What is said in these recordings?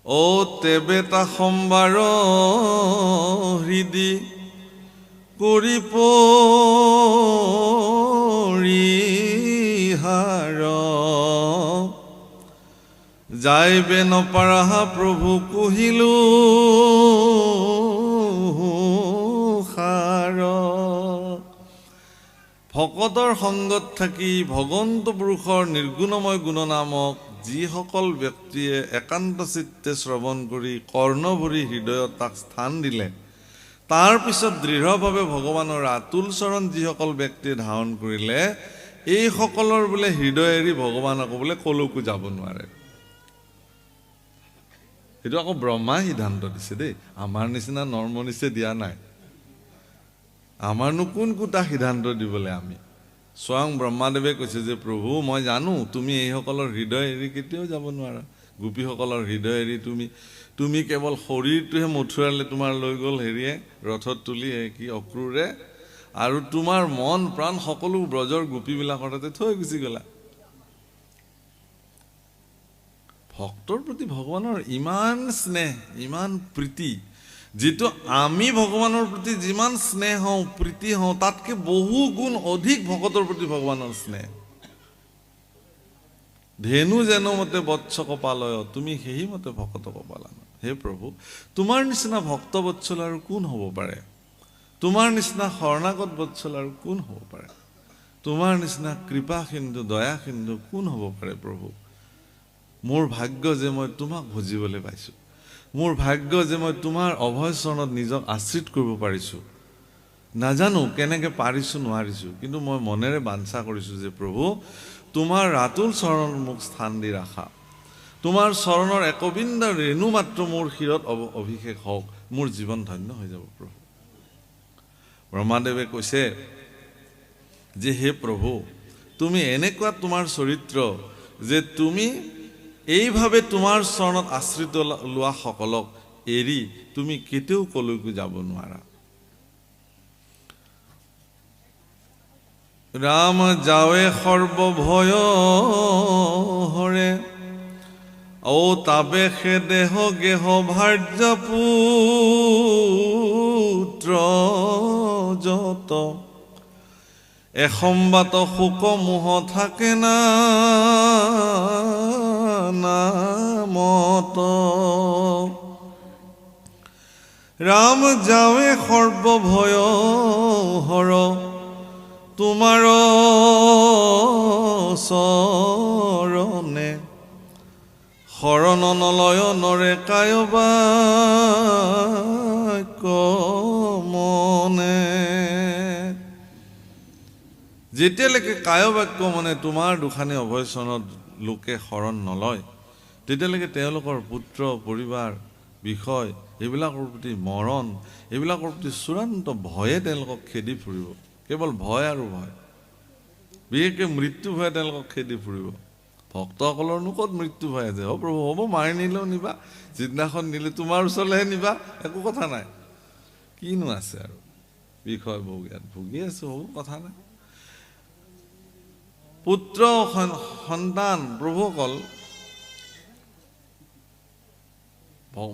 ও তেবে তা সম্বাৰ হৃদি কৰি পৰিহাৰ যাইবে নপাৰা প্ৰভু কহিলো সাৰ। ভকতৰ সংগত থাকি ভগৱন্ত পুৰুষৰ নিৰ্গুণময় গুণনামক যিসকল ব্যক্তিয়ে একান্ত চিত্তে শ্ৰৱণ কৰি কৰ্ণ ভৰি হৃদয়ত তাক স্থান দিলে, তাৰ পিছত দৃঢ়ভাৱে ভগৱানৰ আতুল চৰণ যিসকল ব্যক্তিয়ে ধাৰণ কৰিলে, এইসকলৰ বোলে হৃদয় এৰি ভগৱানক বোলে কলৈকো যাব নোৱাৰে। এইটো আকৌ ব্ৰহ্মাই সিদ্ধান্ত দিছে দেই, আমাৰ নিচিনা নৰ্মনিছে দিয়া নাই। আমাৰনো কোন কোটা সিদ্ধান্ত দিবলৈ আমি। স্বয়ং ব্ৰহ্মাদেৱে কৈছে যে প্ৰভু মই জানো তুমি এইসকলৰ হৃদয় এৰি কেতিয়াও যাব নোৱাৰা। গোপীসকলৰ হৃদয় এৰি তুমি কেৱল শৰীৰটোহে মথুৰালৈ তোমাৰ লৈ গ'ল হেৰিয়ে ৰথত তুলি কি অক্ৰূৰে, আৰু তোমাৰ মন প্ৰাণ সকলো ব্ৰজৰ গোপীবিলাকৰ তাতে থৈ গুচি গ'লা। ভক্তৰ প্ৰতি ভগৱানৰ ইমান স্নেহ, ইমান প্ৰীতি, যিটো আমি ভগৱানৰ প্ৰতি যিমান স্নেহ হওঁ প্ৰীতি হওঁ তাতকৈ বহু গুণ অধিক ভকতৰ প্ৰতি ভগৱানৰ স্নেহ। ধেনু যেন মতে বৎস কপালয় তুমি সেই মতে ভকত কপালান। হে প্ৰভু, তোমাৰ নিচিনা ভক্ত বৎসল আৰু কোন হ'ব পাৰে? তোমাৰ নিচিনা শৰণাগত বৎসল আৰু কোন হ'ব পাৰে? তোমাৰ নিচিনা কৃপা সিন্ধু দয়া সিন্ধু কোন হ'ব পাৰে? প্ৰভু, মোৰ ভাগ্য যে মই তোমাক ভজিবলৈ পাইছোঁ, মোৰ ভাগ্য যে মই তোমাৰ অভয় চৰণত নিজক আশ্ৰিত কৰিব পাৰিছোঁ। নাজানো কেনেকৈ পাৰিছোঁ নোৱাৰিছোঁ, কিন্তু মই মনেৰে বাঞ্ছা কৰিছোঁ যে প্ৰভু তোমাৰ আতুল চৰণত মোক স্থান দি ৰাখা। তোমাৰ চৰণৰ একবিন্দু ৰেণু মাত্ৰ মোৰ শিৰত অভিষেক হওক, মোৰ জীৱন ধন্য হৈ যাব। প্ৰভু, ব্ৰহ্মাদেৱে কৈছে যে হে প্ৰভু, তুমি এনেকুৱা তোমাৰ চৰিত্ৰ যে তুমি এইভাৱে তোমাৰ চৰণত আশ্ৰিত লোৱা সকলক এৰি তুমি কেতিয়াও কলৈকো যাব নোৱাৰা। ৰাম যাৱে সৰ্বভয় হৰে, ও তাবে সে দেহ গেহ ভাৰ্য পুত্ৰ যত, এসম্বাত শোক মোহ থাকে না নামত। ৰাম যাৱে সৰ্বভয় হৰ, তোমাৰ চৰণে শৰণ নলয় নৰে কায়বা মনে। যেতিয়ালৈকে কায় বাক্য মনে তোমাৰ দুখানি অভয় চৰণত লোকে শৰণ নলয়, তেতিয়ালৈকে তেওঁলোকৰ পুত্ৰ পৰিবাৰ বিষয় এইবিলাকৰ প্ৰতি মৰণ, এইবিলাকৰ প্ৰতি চূড়ান্ত ভয়ে তেওঁলোকক খেদি ফুৰিব। কেৱল ভয় আৰু ভয়, বিশেষকৈ মৃত্যু ভয়ে তেওঁলোকক খেদি ফুৰিব। ভক্তসকলৰনো ক'ত মৃত্যু ভয় আছে? হ'ব প্ৰভু হ'ব, মাৰি নিলেও নিবা, যিদিনাখন নিলে তোমাৰ ওচৰলৈহে নিবা, একো কথা নাই। কিনো আছে আৰু বিষয় ভুগি আছো, হ'ব কথা নাই। পুত্ৰ সন্তান প্ৰভুসকল,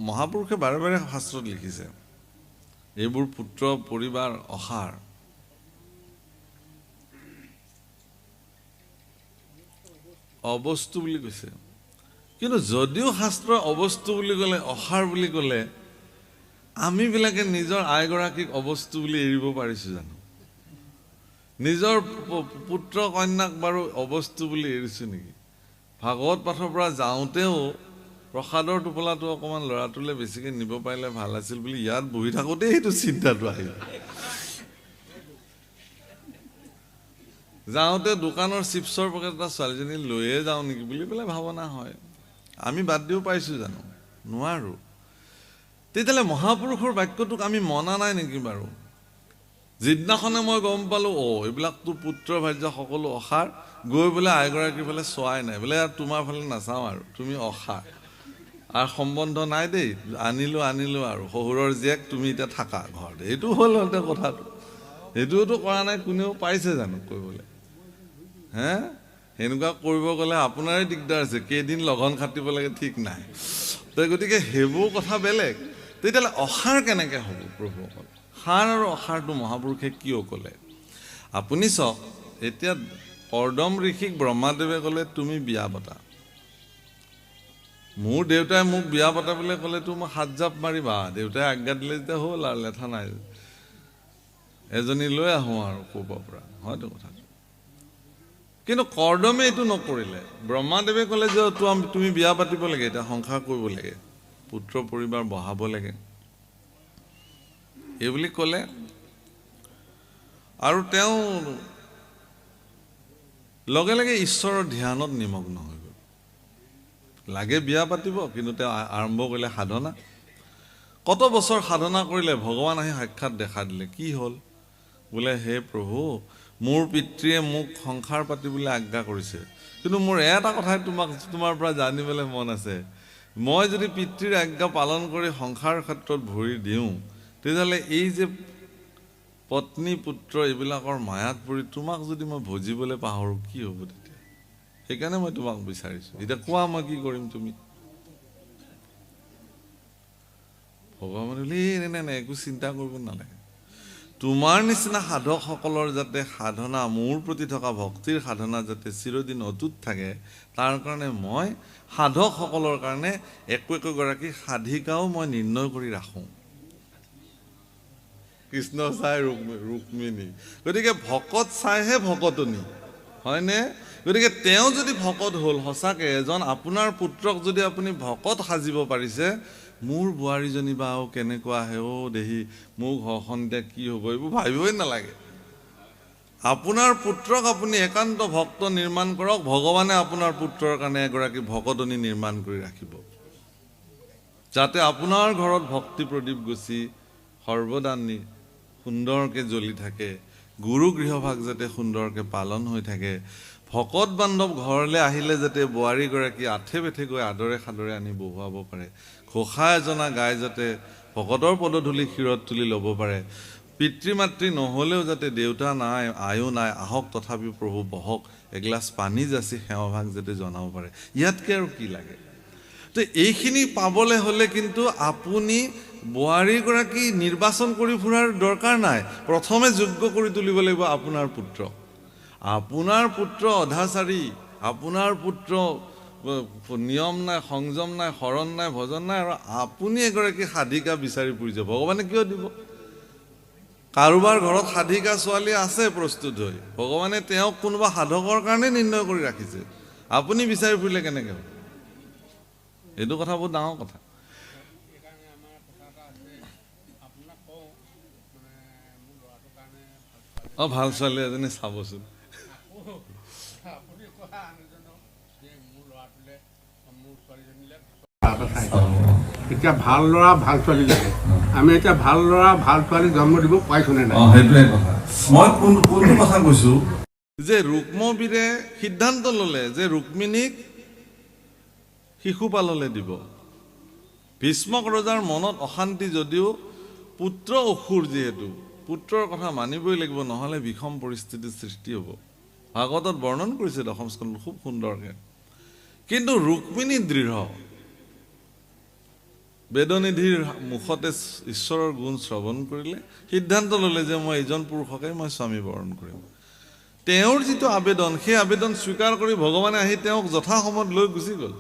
মহাপুৰুষে বাৰে বাৰে শাস্ত্ৰত লিখিছে এইবোৰ পুত্ৰ পৰিবাৰ অসাৰ। অবস্তু বুলি কৈছে, কিন্তু যদিও শাস্ত্ৰৰ অবস্তু বুলি ক'লে, অসাৰ বুলি ক'লে, আমিবিলাকে নিজৰ আইগৰাকীক অবস্তু বুলি এৰিব পাৰিছোঁ জানো? নিজৰ পুত্ৰ কন্যাক বাৰু অবস্তু বুলি এৰিছোঁ নেকি? ভাগৱত পাঠৰ পৰা যাওঁতেও প্ৰসাদৰ টোপোলাটো অকণমান ল'ৰাটোলৈ বেছিকৈ নিব পাৰিলে ভাল আছিল বুলি ইয়াত বহি থাকোঁতেই সেইটো চিন্তাটো আহিল। যাওঁতে দোকানৰ চিপছৰ পেকেট এটা ছোৱালীজনী লৈয়ে যাওঁ নেকি বুলি পেলাই ভাৱনা হয়। আমি বাদ দিব পাৰিছোঁ জানো? নোৱাৰোঁ। তেতিয়াহ'লে মহাপুৰুষৰ বাক্যটোক আমি মনা নাই নেকি বাৰু? যিদিনাখনে মই গম পালোঁ এইবিলাকতো পুত্ৰ ভাৰ্য সকলো অসাৰ, গৈ বোলে আইগৰাকীৰ ফালে চোৱাই নাই, বোলে তোমাৰ ফালে নাচাওঁ আৰু তুমি অসাৰ আৰু সম্বন্ধ নাই দেই, আনিলোঁ আৰু শহুৰৰ জীয়েক তুমি এতিয়া থাকা ঘৰত, এইটো হ'ল কথাটো। সেইটোতো কৰা নাই, কোনেও পাৰিছে জানো কৰিবলৈ? সেনেকুৱা কৰিব গ'লে আপোনাৰে দিগদাৰ আছে, কেইদিন লগন খাটিব লাগে ঠিক নাই। গতিকে সেইবোৰ কথা বেলেগ। তেতিয়াহ'লে অসাৰ কেনেকৈ হ'ব প্ৰভুসকল? সাৰ আৰু অসাৰটো মহাপুৰুষে কিয় ক'লে? আপুনি চাওক, এতিয়া কৰ্দম ঋষিক ব্ৰহ্মাদেৱে ক'লে তুমি বিয়া পতা। মোৰ দেউতাই মোক বিয়া পতাবলৈ ক'লেতো মই 7 জাপ মাৰিবা। দেউতাই আজ্ঞা দিলে যেতিয়া হ'ল আৰু, লেঠা নাই, এজনী লৈ আহোঁ আৰু ক'ৰবাৰ পৰা, হয়তো কথাটো। কিন্তু কৰ্দমে এইটো নকৰিলে। ব্ৰহ্মাদেৱে ক'লে যে তুমি বিয়া পাতিব লাগে, এতিয়া সংসাৰ কৰিব লাগে, পুত্ৰ পৰিবাৰ বঢ়াব লাগে, এইবুলি ক'লে। আৰু তেওঁ লগে লগে ঈশ্বৰৰ ধ্যানত নিমগ্ন হৈ গ'ল। লাগে বিয়া পাতিব, কিন্তু তেওঁ আৰম্ভ কৰিলে সাধনা। কত বছৰ সাধনা কৰিলে, ভগৱান আহি সাক্ষাৎ দেখা দিলে। কি হ'ল বোলে, হে প্ৰভু, মোৰ পিতৃয়ে মোক সংসাৰ পাতিবলৈ আজ্ঞা কৰিছে, কিন্তু মোৰ এটা কথাই তোমাৰ পৰা জানিবলৈ মন আছে। মই যদি পিতৃৰ আজ্ঞা পালন কৰি সংসাৰ ক্ষেত্ৰত ভৰি দিওঁ, তেতিয়াহ'লে এই যে পত্নী পুত্ৰ এইবিলাকৰ মায়াত পৰি তোমাক যদি মই ভজিবলৈ পাহৰোঁ, কি হ'ব তেতিয়া? সেইকাৰণে মই তোমাক বিচাৰিছোঁ, এতিয়া কোৱা মই কি কৰিম? তুমি ভগৱান বোলে নাই, একো চিন্তা কৰিব নালাগে। তোমাৰ নিচিনা সাধকসকলৰ যাতে সাধনা, মোৰ প্ৰতি থকা ভক্তিৰ সাধনা যাতে চিৰদিন অটুট থাকে, তাৰ কাৰণে মই সাধকসকলৰ কাৰণে একোগৰাকী সাধিকাও মই নিৰ্ণয় কৰি ৰাখোঁ। কৃষ্ণ চাই ৰুক্মিণী, গতিকে ভকত চাইহে ভকতনী, হয়নে? গতিকে তেওঁ যদি ভকত হ'ল, সঁচাকৈ এজন আপোনাৰ পুত্ৰক যদি আপুনি ভকত সাজিব পাৰিছে, মোৰ বোৱাৰীজনী বা কেনেকুৱা আহে, দেহি মোৰ ঘৰখন এতিয়া কি হ'ব, এইবোৰ ভাবিবই নালাগে। আপোনাৰ পুত্ৰক আপুনি একান্ত ভক্ত নিৰ্মাণ কৰক, ভগৱানে আপোনাৰ পুত্ৰৰ কাৰণে এগৰাকী ভকতনী নিৰ্মাণ কৰি ৰাখিব, যাতে আপোনাৰ ঘৰত ভক্তি প্ৰদীপ গছি সৰ্বদা সুন্দৰকৈ জ্বলি থাকে, গুৰু গৃহভাগ যাতে সুন্দৰকৈ পালন হৈ থাকে, ভকত বান্ধৱ ঘৰলৈ আহিলে যাতে বোৱাৰীগৰাকী আঠে বেঠে গৈ আদৰে সাদৰে আনি বহুৱাব পাৰে, ঘোষা এজনা গাই যাতে ভকতৰ পদধূলি শিৰত তুলি ল'ব পাৰে, পিতৃ মাতৃ নহ'লেও যাতে দেউতা নাই, আয়ো নাই, আহক তথাপিও প্ৰভু বহক, এগিলাচ পানী যাচি সেৱাভাগ যাতে জনাব পাৰে। ইয়াতকৈ আৰু কি লাগে? তো এইখিনি পাবলৈ হ'লে কিন্তু আপুনি বোৱাৰীগৰাকী নিৰ্বাচন কৰি ফুৰাৰ দৰকাৰ নাই। প্ৰথমে যোগ্য কৰি তুলিব লাগিব আপোনাৰ পুত্ৰ। আপোনাৰ পুত্ৰ অধাচাৰী, আপোনাৰ পুত্ৰ নিয়ম নাই, সংযম নাই, শৰণ নাই, ভজন নাই, আৰু আপুনি এগৰাকী সাধিকা বিচাৰি ফুৰিছে, ভগৱানে কিয় দিব? কাৰোবাৰ ঘৰত সাধিকা ছোৱালী আছে প্ৰস্তুত হৈ, ভগৱানে তেওঁক কোনোবা সাধকৰ কাৰণে নিৰ্ণয় কৰি ৰাখিছে, আপুনি বিচাৰি ফুৰিলে কেনেকৈ হ'ব? এইটো কথা বহুত ডাঙৰ কথা। ভাল ছোৱালী এজনী চাবচোন। এতিয়া ভাল ল'ৰা ভাল ছোৱালী লাগে, আমি এতিয়া ভাল ল'ৰা ভাল ছোৱালী জন্ম দিব পাইছোনে নাই? সেইটোৱে কথা। মই কোনটো কথা কৈছো যে ৰুক্মবীৰে সিদ্ধান্ত ল'লে যে ৰুক্মিণীক শিশুপাললৈ দিব। ভীষ্মক ৰজাৰ মনত অশান্তি যদিও পুত্ৰ অসুৰ, যিহেতু পুত্ৰৰ কথা মানিবই লাগিব, নহ'লে বিষম পৰিস্থিতিৰ সৃষ্টি হ'ব। ভাগৱতত বৰ্ণন কৰিছে দশম স্কন্ধত খুব সুন্দৰকৈ। কিন্তু ৰুক্মিণী দৃঢ়, বেদনিধিৰ মুখতে ঈশ্বৰৰ গুণ শ্ৰৱণ কৰিলে, সিদ্ধান্ত ল'লে যে মই এইজন পুৰুষকে মই স্বামী বৰণ কৰিম। তেওঁৰ যিটো আবেদন, সেই আবেদন স্বীকাৰ কৰি ভগৱানে আহি তেওঁক যথাসময়ত লৈ গুচি গ'ল।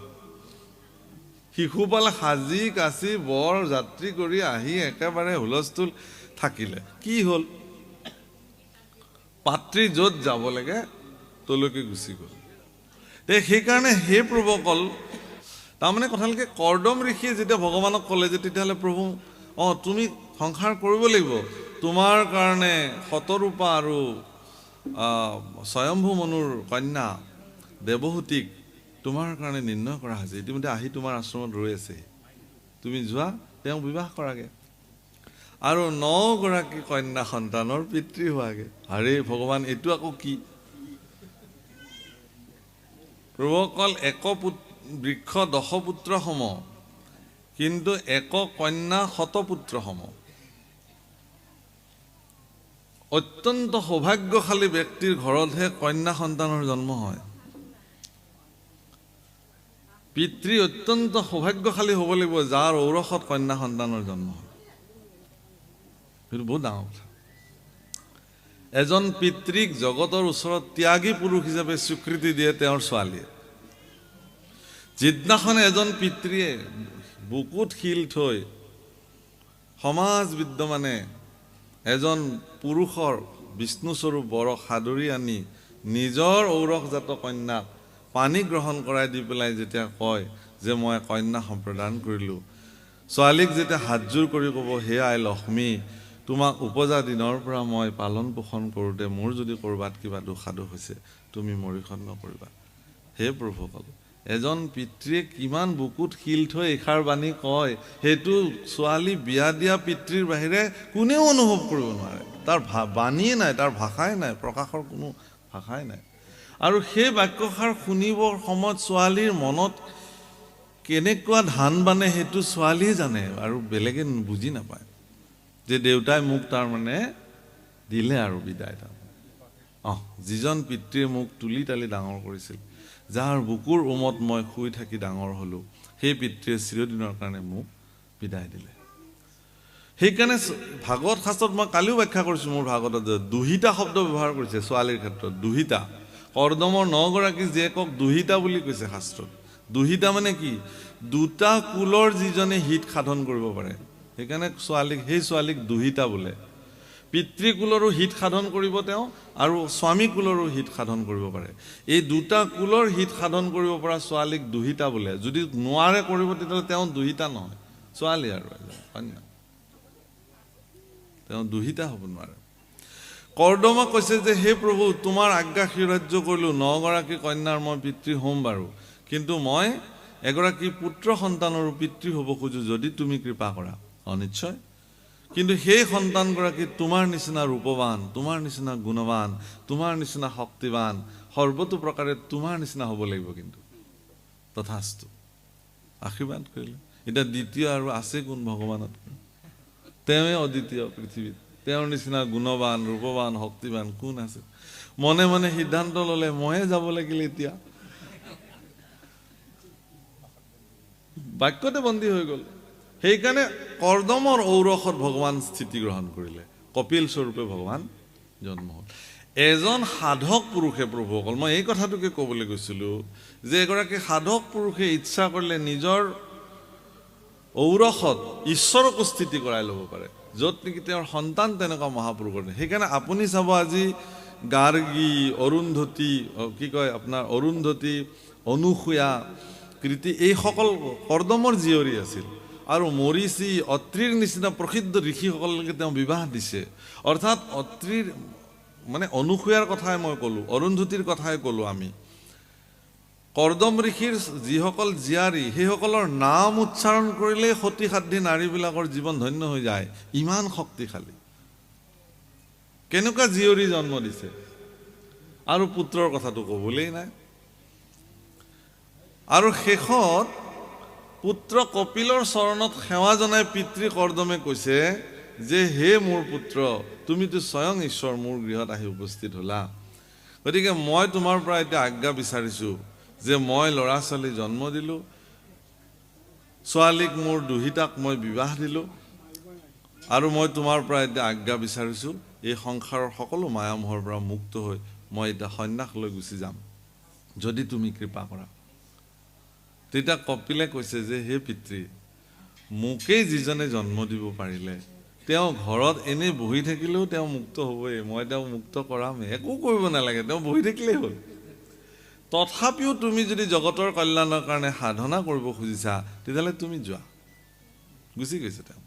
শিশুপাল সাজি কাচি বৰ যাত্ৰী কৰি আহি একেবাৰে হুলস্থুল থাকিলে। কি হ'ল? পাত্ৰী য'ত যাব লাগে তলৈকে গুচি গ'ল। সেইকাৰণে সেই প্ৰভুসকল, তাৰমানে কথালৈকে কৰ্দম ঋষিয়ে যেতিয়া ভগৱানক ক'লে যে তেতিয়াহ'লে প্ৰভু, তুমি সংসাৰ কৰিব লাগিব, তোমাৰ কাৰণে শতৰূপা আৰু স্বয়ম্ভু মনুৰ কন্যা দেৱহূতিক তোমাৰ কাৰণে নিৰ্ণয় কৰা হৈছে, ইতিমধ্যে আহি তোমাৰ আশ্ৰমত ৰৈ আছে, তুমি যোৱা, তেওঁক বিবাহ কৰাগে আৰু 9 গৰাকী কন্যা সন্তানৰ পিতৃ হোৱাগে। আৰে ভগৱান, এইটো আকৌ কি? প্ৰভুসকল, এক বৃক্ষ 10 পুত্ৰ সম, কিন্তু এক কন্যা 100 পুত্ৰ সম। অত্যন্ত সৌভাগ্যশালী ব্যক্তিৰ ঘৰতহে কন্যা সন্তানৰ জন্ম হয়। পিতৃ অত্যন্ত সৌভাগ্যশালী হ'ব লাগিব যাৰ ঔৰসত কন্যা সন্তানৰ জন্ম হয়। সেইটো বহুত ডাঙৰ কথা। এজন পিতৃক জগতৰ ওচৰত ত্যাগী পুৰুষ হিচাপে স্বীকৃতি দিয়ে তেওঁৰ ছোৱালীয়ে। যিদিনাখন এজন পিতৃয়ে বুকুত শিল থৈ সমাজ বিদ্যমানে এজন পুৰুষৰ বিষ্ণুস্বৰূপ বৰক সাদৰি আনি নিজৰ ঔৰসজাত কন্যাক পানী গ্ৰহণ কৰাই দি পেলাই যেতিয়া কয় যে মই কন্যা সম্প্ৰদান কৰিলোঁ, ছোৱালীক যেতিয়া হাতযোৰ কৰি ক'ব, হে আই লক্ষ্মী, তোমাক উপজা দিনৰ পৰা মই পালন পোষণ কৰোঁতে মোৰ যদি ক'ৰবাত কিবা দোষাদোষ হৈছে তুমি মৰিখন নকৰিবা। হে প্ৰভুসকল, এজন পিতৃয়ে কিমান বুকুত শিল থৈ এষাৰ বাণী কয়, সেইটো ছোৱালী বিয়া দিয়া পিতৃৰ বাহিৰে কোনেও অনুভৱ কৰিব নোৱাৰে। তাৰ বাণীয়ে নাই, তাৰ ভাষাই নাই, প্ৰকাশৰ কোনো ভাষাই নাই। আৰু সেই বাক্যষাৰ শুনিবৰ সময়ত ছোৱালীৰ মনত কেনেকুৱা ধান বানে সেইটো ছোৱালীয়ে জানে আৰু বেলেগে বুজি নাপায় যে দেউতাই মোক তাৰমানে দিলে আৰু বিদায়। যিজন পিতৃয়ে মোক তুলি তালি ডাঙৰ কৰিছিল, যাৰ বুকুৰ উমত মই শুই থাকি ডাঙৰ হ'লোঁ, সেই পিতৃয়ে চিৰদিনৰ কাৰণে মোক বিদায় দিলে। সেইকাৰণে ভাগৱত শাস্ত্ৰত মই কালিও ব্যাখ্যা কৰিছোঁ মোৰ ভাগৱতত যে দুহিতা শব্দ ব্যৱহাৰ কৰিছে ছোৱালীৰ ক্ষেত্ৰত। দুহিতা, কৰ্দমৰ 9 গৰাকী জীয়েকক দুহিতা বুলি কৈছে শাস্ত্ৰত। দুহিতা মানে কি? দুটা কুলৰ যিজনে হিত সাধন কৰিব পাৰে, সেইকাৰণে সেই ছোৱালীক দুহিতা বোলে। পিতৃকুলৰো হিত সাধন কৰিব তেওঁ, আৰু স্বামী কুলৰো হিত সাধন কৰিব পাৰে। এই দুটা কুলৰ হিত সাধন কৰিব পৰা ছোৱালীক দুহিতা বোলে। যদি নোৱাৰে কৰিব তেতিয়াহ'লে তেওঁ দুহিতা নহয়, ছোৱালী আৰু কন্যা, তেওঁ দুহিতা হ'ব নোৱাৰে। কৰ্দমক কৈছে যে হে প্ৰভু, তোমাৰ আজ্ঞা শিৰোধাৰ্য কৰিলোঁ, 9 গৰাকী কন্যাৰ মই পিতৃ হ'ম বাৰু, কিন্তু মই এগৰাকী পুত্ৰ সন্তানৰো পিতৃ হ'ব খোজোঁ যদি তুমি কৃপা কৰা। নিশ্চয়, কিন্তু সেই সন্তানগৰাকী তোমাৰ নিচিনা ৰূপৱান, তোমাৰ নিচিনা গুণৱান, তোমাৰ নিচিনা শক্তিৱান, সৰ্বতো প্ৰকাৰে তোমাৰ নিচিনা হ'ব লাগিব। কিন্তু তথাস্তু, আশীৰ্বাদ কৰিলে। এতিয়া দ্বিতীয় আৰু আছে কোন ভগৱানতকৈ? তেওঁৱে অদ্বিতীয় পৃথিৱীত, তেওঁৰ নিচিনা গুণৱান, ৰূপৱান, শক্তিৱান কোন আছে? মনে মনে সিদ্ধান্ত ল'লে ময়ে যাব লাগিল। এতিয়া বাক্যতে বন্দী হৈ গ'ল। সেইকাৰণে কৰ্দমৰ ঔৰসত ভগৱান স্থিতি গ্ৰহণ কৰিলে, কপিল স্বৰূপে ভগৱান জন্ম হ'ল। এজন সাধক পুৰুষে, প্ৰভুসকল, মই এই কথাটোকে ক'বলৈ গৈছিলোঁ যে এগৰাকী সাধক পুৰুষে ইচ্ছা কৰিলে নিজৰ ঔৰসত ঈশ্বৰকো স্থিতি কৰাই ল'ব পাৰে, য'ত নেকি তেওঁৰ সন্তান তেনেকুৱা মহাপুৰুষৰ। সেইকাৰণে আপুনি চাব আজি গাৰ্গী, অৰুন্ধতী, অৰুন্ধতী, অনুসূয়া, কৃতি, এইসকল কৰ্দমৰ জীয়ৰী আছিল। আৰু মৰিচি, অত্ৰিৰ নিচিনা প্ৰসিদ্ধ ঋষিসকলকে তেওঁ বিবাহ দিছে। অৰ্থাৎ অত্ৰিৰ মানে অনুসূয়াৰ কথাই মই ক'লোঁ, অৰুন্ধতীৰ কথাই ক'লোঁ আমি। কৰ্দম ঋষিৰ যিসকল জীয়াৰী, সেইসকলৰ নাম উচ্চাৰণ কৰিলেই সতী সাধ্বী নাৰীবিলাকৰ জীৱন ধন্য হৈ যায়, ইমান শক্তিশালী। কেনেকুৱা জীয়ৰী জন্ম দিছে। আৰু পুত্ৰৰ কথাটো ক'বলেই নাই। আৰু শেষত পুত্ৰ কপিলৰ চৰণত সেৱা জনাই পিতৃ কৰ্দমে কৈছে যে হে মোৰ পুত্ৰ, তুমিতো স্বয়ং ঈশ্বৰ মোৰ গৃহত আহি উপস্থিত হ'লা, গতিকে মই তোমাৰ পৰা এতিয়া আজ্ঞা বিচাৰিছোঁ যে মই ল'ৰা ছোৱালী জন্ম দিলোঁ, ছোৱালীক মোৰ দুহিতাক মই বিবাহ দিলোঁ, আৰু মই তোমাৰ পৰা এতিয়া আজ্ঞা বিচাৰিছোঁ এই সংসাৰৰ সকলো মায়ামোহৰ পৰা মুক্ত হৈ মই এতিয়া সন্ন্যাস লৈ গুচি যাম, যদি তুমি কৃপা কৰা। তেতিয়া কপিলে কৈছে যে হে পিতৃ, মোকেই যিজনে জন্ম দিব পাৰিলে, তেওঁ ঘৰত এনেই বহি থাকিলেও তেওঁ মুক্ত হ'বই, মই তেওঁক মুক্ত কৰামেই, একো কৰিব নালাগে, তেওঁ বহি থাকিলেই হ'ল। তথাপিও তুমি যদি জগতৰ কল্যাণৰ কাৰণে সাধনা কৰিব খুজিছা তেতিয়াহ'লে তুমি যোৱা। গুচি গৈছে তেওঁ।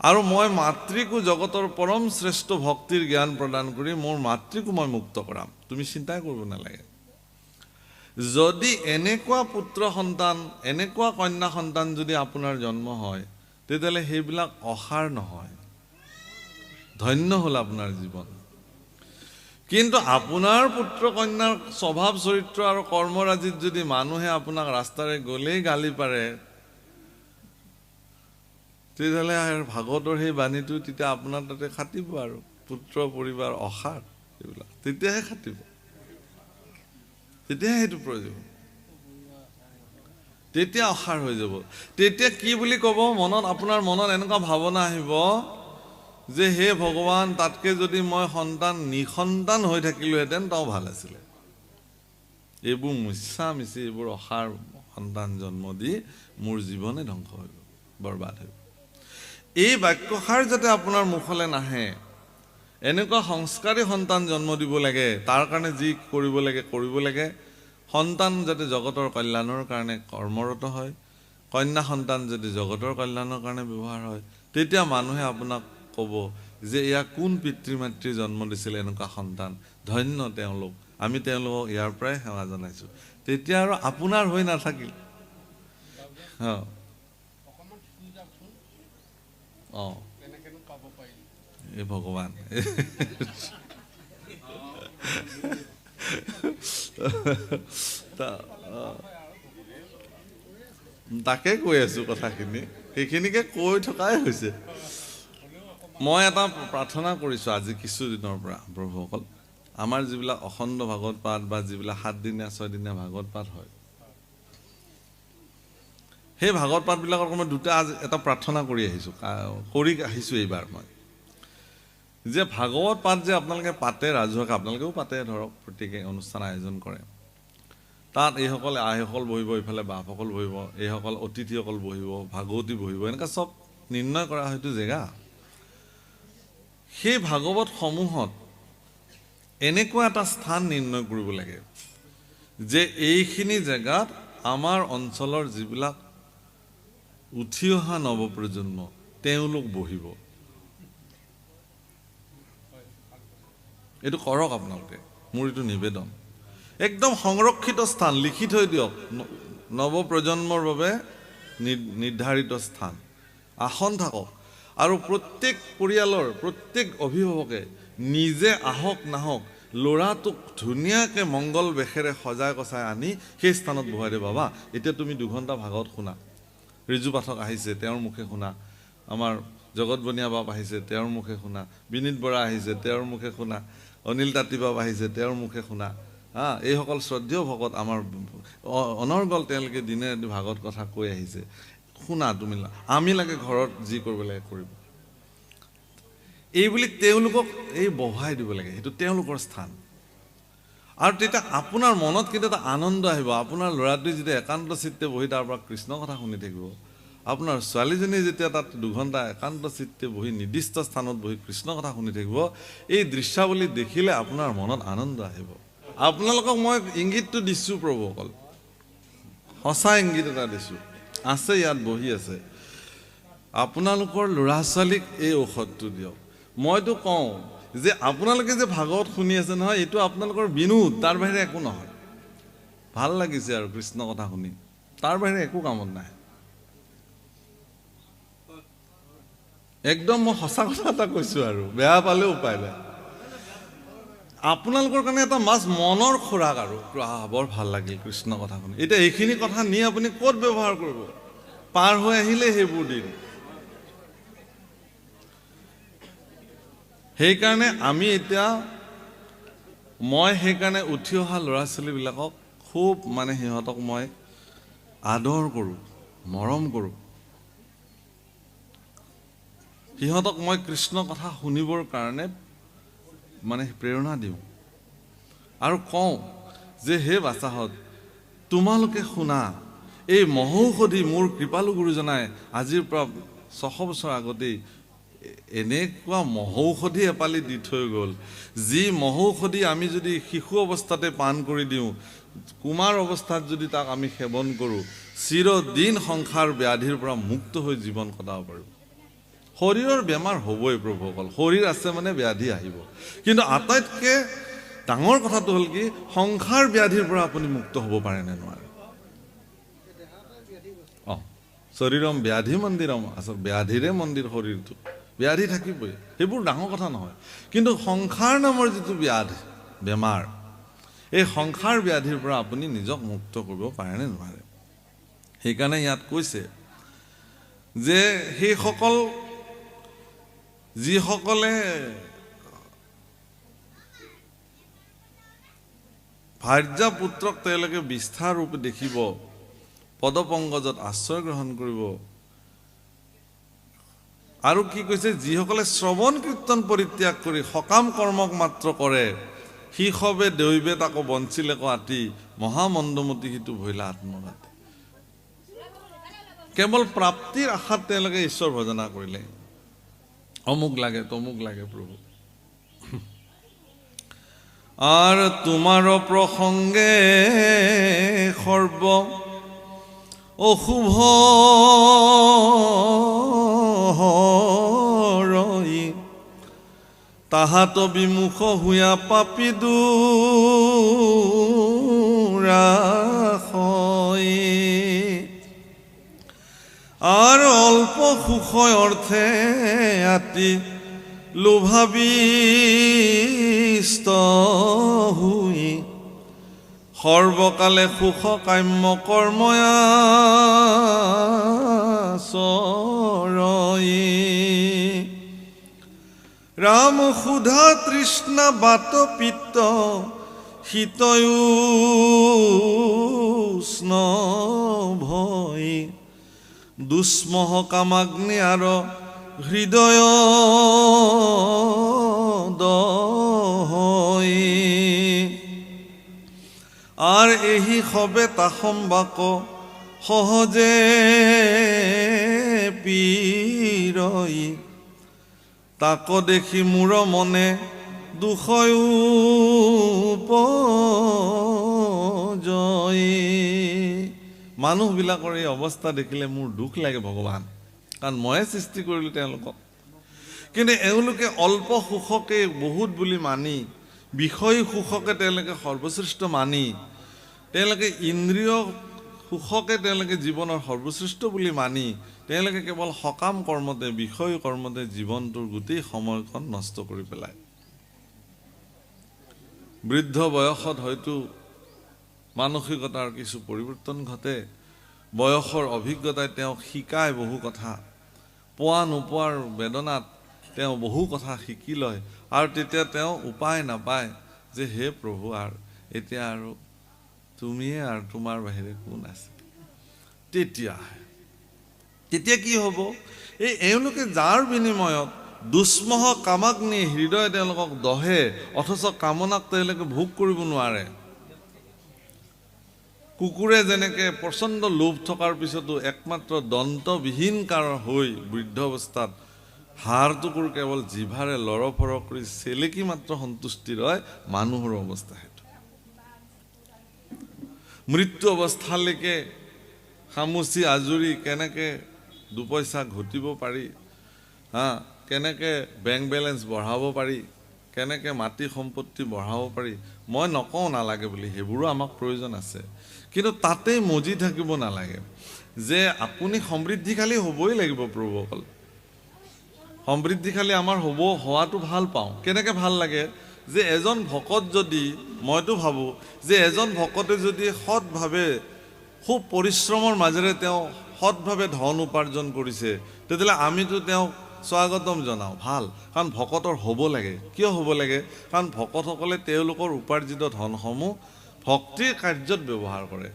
আৰু মই মাতৃকো জগতৰ পৰম শ্ৰেষ্ঠ ভক্তিৰ জ্ঞান প্ৰদান কৰি মোৰ মাতৃকো মই মুক্ত কৰাম, তুমি চিন্তাই কৰিব নালাগে। যদি এনেকুৱা পুত্ৰ সন্তান, এনেকুৱা কন্যা সন্তান যদি আপোনাৰ জন্ম হয় তেতিয়াহ'লে সেইবিলাক অসাৰ নহয়, ধন্য হ'ল আপোনাৰ জীৱন। কিন্তু আপোনাৰ পুত্ৰ কন্যাৰ স্বভাৱ চৰিত্ৰ আৰু কৰ্মৰাজিত যদি মানুহে আপোনাক ৰাস্তাৰে গ'লেই গালি পাৰে, তেতিয়াহ'লে ভাগৱতৰ সেই বাণীটো তেতিয়া আপোনাৰ তাতে খাটিব, আৰু পুত্ৰ পৰিবাৰ অসাৰ এইবিলাক তেতিয়াহে খাটিব, তেতিয়াহে সেইটো প্ৰয়োজন। তেতিয়া অসাৰ হৈ যাব। তেতিয়া কি বুলি ক'ব? আপোনাৰ মনত এনেকুৱা ভাৱনা আহিব যে হে ভগৱান, তাতকৈ যদি মই নিসন্তান হৈ থাকিলোহেঁতেন তাও ভাল আছিলে। এইবোৰ মিছা-মিছি, এইবোৰ অসাৰ সন্তান জন্ম দি মোৰ জীৱনে ধ্বংস হৈ গ'ল, বৰবাদ হৈ গ'ল। এই বাক্যষাৰ যাতে আপোনাৰ মুখলৈ নাহে, এনেকুৱা সংস্কাৰী সন্তান জন্ম দিব লাগে, তাৰ কাৰণে যি কৰিব লাগে। সন্তান যাতে জগতৰ কল্যাণৰ কাৰণে কৰ্মৰত হয়, কন্যা সন্তান যদি জগতৰ কল্যাণৰ কাৰণে ব্যৱহাৰ হয়, তেতিয়া মানুহে আপোনাক ক'ব যে এয়া কোন পিতৃ মাতৃ জন্ম দিছিল এনেকুৱা সন্তান, ধন্য তেওঁলোক, আমি তেওঁলোকক ইয়াৰ পৰাই সেৱা জনাইছোঁ। তেতিয়া আৰু আপোনাৰ হৈ নাথাকিল। এই ভগৱান তাকে কৈ আছো কথাখিনি, সেইখিনিকে কৈ থকাই হৈছে। মই এটা প্ৰাৰ্থনা কৰিছোঁ আজি কিছুদিনৰ পৰা, প্ৰভুসকল, আমাৰ যিবিলাক অখণ্ড ভাগৱত পাঠ বা যিবিলাক 7 দিনীয়া 6 দিনীয়া ভাগৱত পাঠ হয়, সেই ভাগৱত পাঠবিলাকৰ মই এটা প্ৰাৰ্থনা কৰি আহিছোঁ এইবাৰ মই, যে ভাগৱত পাঠ যে আপোনালোকে পাতে ৰাজহুৱাকে, আপোনালোকেও পাতে ধৰক, প্ৰত্যেকে অনুষ্ঠান আয়োজন কৰে, তাত এইসকল আইসকল বহিব, ইফালে বাপসকল বহিব, এইসকল অতিথিসকল বহিব, ভাগৱতী বহিব, এনেকুৱা চব নিৰ্ণয় কৰা হয়তো জেগা। সেই ভাগৱতসমূহত এনেকুৱা এটা স্থান নিৰ্ণয় কৰিব লাগে যে এইখিনি জেগাত আমাৰ অঞ্চলৰ যিবিলাক উঠি অহা নৱপ্ৰজন্ম তেওঁলোক বহিব। এইটো কৰক আপোনালোকে, মোৰ এইটো নিবেদন। একদম সংৰক্ষিত স্থান লিখি থৈ দিয়ক, নৱপ্ৰজন্মৰ বাবে নিৰ্ধাৰিত স্থান, আসন থাকক। আৰু প্ৰত্যেক পৰিয়ালৰ প্ৰত্যেক অভিভাৱকে নিজে আহক নাহক ল'ৰাটোক ধুনীয়াকৈ মংগল বেশেৰে সজাই কচাই আনি সেই স্থানত বহাই দিয়ে। বাবা, এতিয়া তুমি 2 ঘণ্টা ভাগৱত শুনা, ৰিজু পাঠক আহিছে তেওঁৰ মুখে শুনা, আমাৰ জগত বনিয়া বাপ আহিছে তেওঁৰ মুখে শুনা, বিনীত বৰা আহিছে তেওঁৰ মুখে শুনা, অনিল তাঁতী বাপ আহিছে তেওঁৰ মুখে শুনা। এইসকল শ্ৰদ্ধেয় ভকত আমাৰ অনৰ্গল, তেওঁলোকে দিনে ৰাতি ভাগৱত কথা কৈ আহিছে, শুনা তুমি, আমি লাগে ঘৰত যি কৰিব লাগে কৰিব। এইবুলি তেওঁলোকক বহাই দিব লাগে, সেইটো তেওঁলোকৰ স্থান। আৰু তেতিয়া আপোনাৰ মনত কিন্তু এটা আনন্দ আহিব, আপোনাৰ ল'ৰাটোৱে যেতিয়া একান্ত চিত্তে বহি তাৰ পৰা কৃষ্ণ কথা শুনি থাকিব, আপোনাৰ ছোৱালীজনী যেতিয়া তাত 2 ঘণ্টা একান্ত চিত্তে বহি নিৰ্দিষ্ট স্থানত বহি কৃষ্ণ কথা শুনি থাকিব, এই দৃশ্যাৱলী দেখিলে আপোনাৰ মনত আনন্দ আহিব। আপোনালোকক মই ইংগিতটো দিছোঁ প্ৰভুসকল, সঁচা ইংগিত এটা দিছোঁ, আছে ইয়াত বহি আছে। আপোনালোকৰ ল'ৰা ছোৱালীক এই ঔষধটো দিয়ক। মইতো কওঁ যে আপোনালোকে যে ভাগৱত শুনি আছে নহয়, এইটো আপোনালোকৰ বিনোদ, তাৰ বাহিৰে একো নহয়। ভাল লাগিছে আৰু কৃষ্ণ কথা শুনি, তাৰ বাহিৰে একো কামত নাই। একদম মই সঁচা কথা এটা কৈছোঁ, আৰু বেয়া পালেও উপায় নাই। আপোনালোকৰ কাৰণে এটা মনৰ খোৰাক, আৰু বৰ ভাল লাগিল কৃষ্ণ কথা শুনি। এতিয়া এইখিনি কথা নি আপুনি ক'ত ব্যৱহাৰ কৰিব? পাৰ হৈ আহিলে সেইবোৰ দিন। সেইকাৰণে মই সেইকাৰণে উঠি অহা ল'ৰা ছোৱালীবিলাকক খুব সিহঁতক মই আদৰ কৰোঁ, মৰম কৰোঁ। সিহঁতক মই কৃষ্ণ কথা শুনিবৰ কাৰণে প্ৰেৰণা দিওঁ আৰু কওঁ যে হে বাচ্চাহঁত, তোমালোকে শুনা, এই মহৌষধি মোৰ কৃপালু গুৰুজনাই আজিৰ পৰা 600 বছৰ আগতেই এনেকুৱা মহৌষধি এপালি দি থৈ গ'ল, যি মহৌষধি আমি যদি শিশু অৱস্থাতে পান কৰি দিওঁ, কুমাৰ অৱস্থাত যদি তাক আমি সেৱন কৰোঁ, চিৰদিন সংসাৰ ব্যাধিৰ পৰা মুক্ত হৈ জীৱন কটাব পাৰোঁ। শৰীৰৰ বেমাৰ হ'বই প্ৰভুসকল, শৰীৰ আছে ব্যাধি আহিব, কিন্তু আটাইতকৈ ডাঙৰ কথাটো হ'ল কি, সংসাৰ ব্যাধিৰ পৰা আপুনি মুক্ত হ'ব পাৰে নে নোৱাৰে? শৰীৰম ব্যাধি মন্দিৰম, আচলতে ব্যাধিৰে মন্দিৰ শৰীৰটো, ব্যাধি থাকিবই, সেইবোৰ ডাঙৰ কথা নহয়। কিন্তু সংসাৰ নামৰ যিটো বেমাৰ, এই সংসাৰ ব্যাধিৰ পৰা আপুনি নিজক মুক্ত কৰিব পাৰে নে নোৱাৰে? সেইকাৰণে ইয়াত কৈছে যে সেইসকল যিসকলে ভাৰ্যা পুত্ৰক তেওঁলোকে বিষ্ঠা ৰূপে দেখিব, পদপংকজত আশ্ৰয় গ্ৰহণ কৰিব। আৰু কি কৈছে, যিসকলে শ্ৰৱণ কীৰ্তন পৰিত্যাগ কৰি সকাম কৰ্মক মাত্ৰ কৰে, সি সবে দৈৱে তাকো বঞ্চিলেক আতি, মহামন্দমতি সিটো ভৈলা আত্মঘাতী। কেৱল প্ৰাপ্তিৰ আশাত তেওঁলোকে ঈশ্বৰ ভজনা কৰিলে, অমুক লাগে তমুক লাগে প্ৰভু। আর তোমার প্রসঙ্গে সর্ব অশুভ রই, তাহাত বিমুখ হুয়া পাপি দুরাখই। আর অল্প সুখয় অর্থে আতি লোভাবিষ্ট হুই, সর্বকালে সুখ কাম্য কর্ময়াচরই। রাম সুধা তৃষ্ণা বাত পিত্ত শীতয়ুষ্ণ ভয়, দুষ্মহ কামাগ্নি আর হৃদয় দহই। আর এহি সবে তাসম্বাক সহজে পীৰই, তাক দেখি মোৰ মনে দুখয় উপজই। মানুহবিলাকৰ এই অৱস্থা দেখিলে মোৰ দুখ লাগে ভগৱান, কাৰণ ময়ে সৃষ্টি কৰিলোঁ তেওঁলোকক। কিন্তু এওঁলোকে অল্প সুখকে বহুত বুলি মানি, বিষয় সুখকে তেওঁলোকে সৰ্বশ্ৰেষ্ঠ মানি, তেওঁলোকে ইন্দ্ৰিয় সুখকে তেওঁলোকে জীৱনৰ সৰ্বশ্ৰেষ্ঠ বুলি মানি, তেওঁলোকে কেৱল সকাম কৰ্মতে, বিষয় কৰ্মতে জীৱনটোৰ গোটেই সময়খন নষ্ট কৰি পেলায়। বৃদ্ধ বয়সত হয়তো মানসিকতাৰ কিছু পৰিৱৰ্তন ঘটে, বয়সৰ অভিজ্ঞতাই তেওঁক শিকায় বহু কথা, পোৱা নোপোৱাৰ বেদনাত তেওঁ বহু কথা শিকি লয়, আৰু তেতিয়া তেওঁ উপায় নাপায় যে হে প্ৰভু, আৰু এতিয়া আৰু তুমিয়ে, আৰু তোমাৰ বাহিৰে কোন আছে। তেতিয়া কি হ'ব, এওঁলোকে যাৰ বিনিময়ত দুষ্মহ কামাগ্নি হৃদয় তেওঁলোকক দহে, অথচ কামনাক তেওঁলোকে ভোগ কৰিব নোৱাৰে। কুকুৰে যেনেকে প্ৰচণ্ড লোভ থকাৰ পিছতো একমাত্ৰ দন্তবিহীন কাৰ হৈ বৃদ্ধ অৱস্থাত হাড় টুকুৰ কেৱল জিভাৰে লৰফৰ কৰি চেলেকি মাত্ৰ সন্তুষ্টি ৰয়, মানুহৰ অৱস্থা সেইটো। মৃত্যু অৱস্থালৈকে খামুচি আজৰি কেনেকে দুপইচা ঘটিব পাৰি, কেনেকে বেংক বেলেঞ্চ বঢ়াব পাৰি, কেনেকে মাটি সম্পত্তি বঢ়াব পাৰি, মই নকওঁ নালাগে বুলি, সেইবোৰো আমাক প্ৰয়োজন আছে। কিন্তু তাতেই মজি থাকিব নালাগে যে আপুনি সমৃদ্ধিশালী হ'বই লাগিব। প্ৰভুসকল, সমৃদ্ধিশালী আমাৰ হোৱাটো ভাল পাওঁ। কেনেকে ভাল লাগে যে এজন ভকত যদি, মইতো ভাবোঁ যে এজন ভকতে যদি সৎভাৱে খুব পৰিশ্ৰমৰ মাজেৰে তেওঁ সৎভাৱে ধন উপাৰ্জন কৰিছে, তেতিয়াহ'লে আমিতো তেওঁক স্বাগতম জনাওঁ, ভাল। কাৰণ ভকতৰ হ'ব লাগে। কিয় হ'ব লাগে? কাৰণ ভকতসকলে তেওঁলোকৰ উপাৰ্জিত ধনসমূহ ভক্তিৰ কাৰ্যত ব্যৱহাৰ কৰে।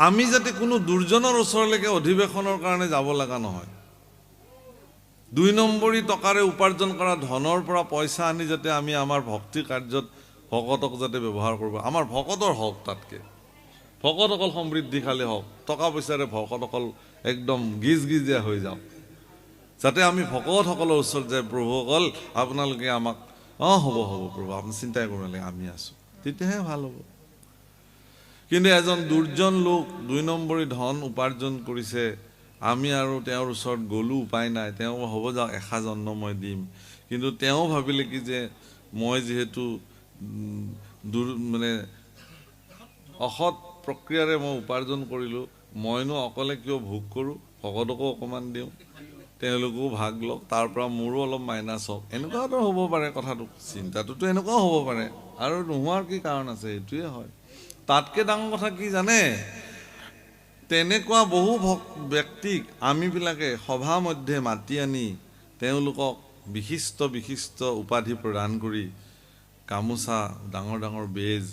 আমি যাতে কোনো দুৰ্জনৰ ওচৰলৈকে অধিৱেশনৰ কাৰণে যাব লগা নহয়, ২ নম্বৰী টকাৰে উপাৰ্জন কৰা ধনৰ পৰা পইচা আনি যাতে আমি আমাৰ ভক্তি কাৰ্যত ভকতক যাতে ব্যৱহাৰ কৰিব, আমাৰ ভকতৰ হওক, তাতকে ভকতসকল সমৃদ্ধিশালী হওক, টকা পইচাৰে ভকতসকল একদম গিজগিজীয়া হৈ যাওক, যাতে আমি ভকতসকলৰ ওচৰত যায়, প্ৰভুসকল আপোনালোকে আমাক হ'ব প্ৰভু, আপুনি চিন্তাই কৰিব নালাগে, আমি আছোঁ, তেতিয়াহে ভাল হ'ব। কিন্তু এজন দুৰ্জন লোক ২ নম্বৰী ধন উপাৰ্জন কৰিছে, আমি আৰু তেওঁৰ ওচৰত গ'লো, উপায় নাই, তেওঁ হ'ব যাওক, এসাঁজ অন্ন মই দিম। কিন্তু তেওঁ ভাবিলে কি যে মই যিহেতু মানে অসৎ প্ৰক্ৰিয়াৰে মই উপাৰ্জন কৰিলোঁ, মইনো অকলে কিয় ভোগ কৰোঁ, ভকতকো অকণমান দিওঁ, তেওঁলোকেও ভাগ লওক, তাৰ পৰা মোৰো অলপ মাইনাছ হওক, এনেকুৱাতো হ'ব পাৰে কথাটো, চিন্তাটোতো এনেকুৱাও হ'ব পাৰে, আৰু নোহোৱাৰ কি কাৰণ আছে, এইটোৱে হয়। তাতকৈ ডাঙৰ কথা কি জানে, তেনেকুৱা বহু ব্যক্তিক আমিবিলাকে সভা মধ্যে মাতি আনি তেওঁলোকক বিশিষ্ট বিশিষ্ট উপাধি প্ৰদান কৰি গামোচা, ডাঙৰ ডাঙৰ বেজ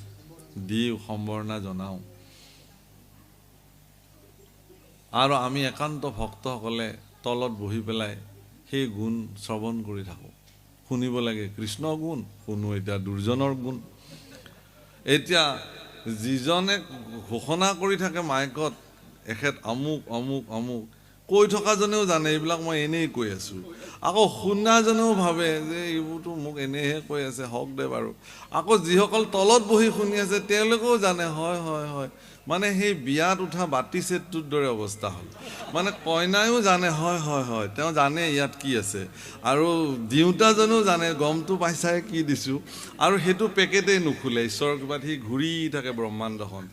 দি সম্বৰ্ধনা জনাওঁ। আৰু আমি একান্ত ভক্তসকলে তলত বহি পেলাই সেই গুণ শ্ৰৱণ কৰি থাকোঁ, শুনিব লাগে। কৃষ্ণ গুণ শুনো, এতিয়া দুৰ্জনৰ গুণ। এতিয়া যিজনে ঘোষণা কৰি থাকে মাইকত, এখেত অমুক অমুক অমুক, কৈ থকাজনেও জানে এইবিলাক মই এনেই কৈ আছোঁ। আকৌ শুনাজনেও ভাবে যে এইবোৰতো মোক এনেইহে কৈ আছে, হওক দে বাৰু। আকৌ যিসকল তলত বহি শুনি আছে তেওঁলোকেও জানে হয় হয় হয়, মানে সেই বিয়াত উঠা বাতি ছেটটোৰ দৰে অৱস্থা হ'ল। মানে কইনায়ো জানে হয় হয় হয়, তেওঁ জানে ইয়াত কি আছে, আৰু দিওঁতাজনেও জানে গমটো পাইছাই কি দিছোঁ, আৰু সেইটো পেকেটেই নুখুলে। ঈশ্বৰৰ কৃপাত সি ঘূৰি থাকে ব্ৰহ্মাণ্ডখন।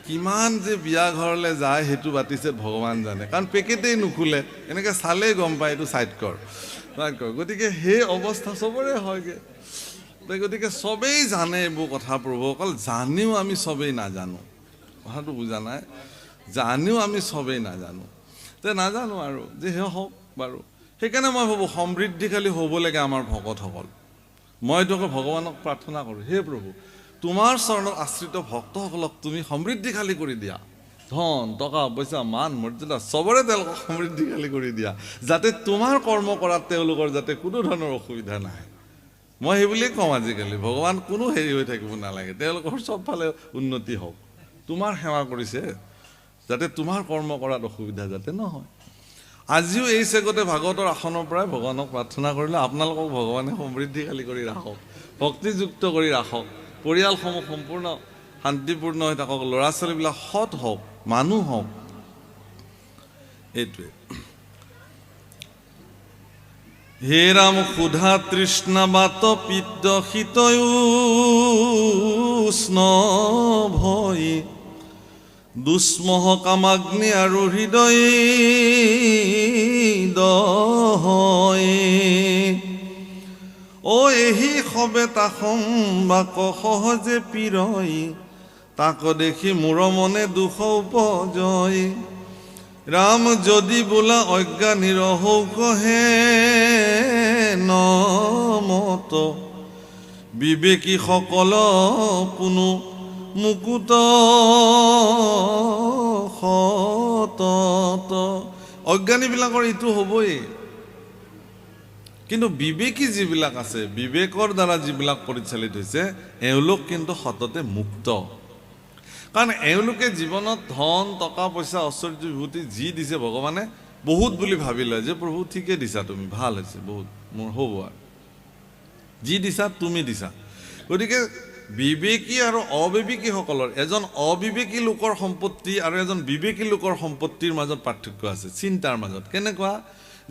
কিমান যে বিয়া ঘৰলৈ যায় সেইটো বাতিছে ভগৱান জানে, কাৰণ পেকেটেই নুখুলে, এনেকৈ চালেই গম পায় এইটো ছাইড কৰ। গতিকে সেই অৱস্থা চবৰে হয়গৈ। গতিকে চবেই জানে এইবোৰ কথা প্ৰভু, অকল জানিও আমি চবেই নাজানো। কথাটো বুজা নাই? জানিও আমি চবেই নাজানো, নাজানো আৰু যে সেই হওক বাৰু। সেইকাৰণে মই ভাবোঁ সমৃদ্ধিশালী হ'ব লাগে আমাৰ ভকতসকল। মইতো ভগৱানক প্ৰাৰ্থনা কৰোঁ, হে প্ৰভু তোমাৰ চৰণত আশ্ৰিত ভক্তসকলক তুমি সমৃদ্ধিশালী কৰি দিয়া, ধন টকা পইচা মান মৰ্যাদা চবৰে তেওঁলোকক সমৃদ্ধিশালী কৰি দিয়া, যাতে তোমাৰ কৰ্ম কৰাত তেওঁলোকৰ যাতে কোনো ধৰণৰ অসুবিধা নাহে। মই সেই বুলিয়ে কওঁ আজিকালি, ভগৱান কোনো হেৰি হৈ থাকিব নালাগে, তেওঁলোকৰ চবফালে উন্নতি হওক। তোমাৰ সেৱা কৰিছে, যাতে তোমাৰ কৰ্ম কৰাত অসুবিধা যাতে নহয়। আজিও এই চেগতে ভাগৱতৰ আসনৰ পৰাই ভগৱানক প্ৰাৰ্থনা কৰিলে আপোনালোকক ভগৱানে সমৃদ্ধিশালী কৰি ৰাখক, ভক্তিযুক্ত কৰি ৰাখক, পৰিয়ালসমূহ সম্পূৰ্ণ শান্তিপূৰ্ণ হৈ থাকক, ল'ৰা ছোৱালীবিলাক সৎ হওক, মানুহ হওক। এইটোৱে। হে ৰাম সুধা তৃষ্ণা বাত পিত্ত শীতয়োষ্ণ ভয়, দুষ্মহ কামাগ্নি আৰু হৃদয় দহয়ে। অ এহি সবে তাসম বাক সহজে পীৰই, তাক দেখি মোৰ মনে দুখ উপজয়। ৰাম যদি বোলা অজ্ঞানী ৰহৌক হে নমত, বিবেকী সকল পুনু মুকুত সতত। অজ্ঞানীবিলাকৰ এইটো হ'বই, কিন্তু বিবেকী যিবিলাক আছে, বিবেকৰ দ্বাৰা যিবিলাক পৰিচালিত হৈছে, এওঁলোক কিন্তু সততে মুক্ত। কাৰণ এওঁলোকে জীৱনত ধন টকা পইচা ঐশ্বৰ্য বিভূতি যি দিছে ভগৱানে বহুত বুলি ভাবি লয় যে প্ৰভু ঠিকে দিছা তুমি, ভাল হৈছে বহুত, মোৰ হ'ব আৰু যি দিছা তুমি দিছা। গতিকে বিবেকী আৰু অবিবেকীসকলৰ, এজন অবিবেকী লোকৰ সম্পত্তি আৰু এজন বিবেকী লোকৰ সম্পত্তিৰ মাজত পাৰ্থক্য আছে, চিন্তাৰ মাজত। কেনেকুৱা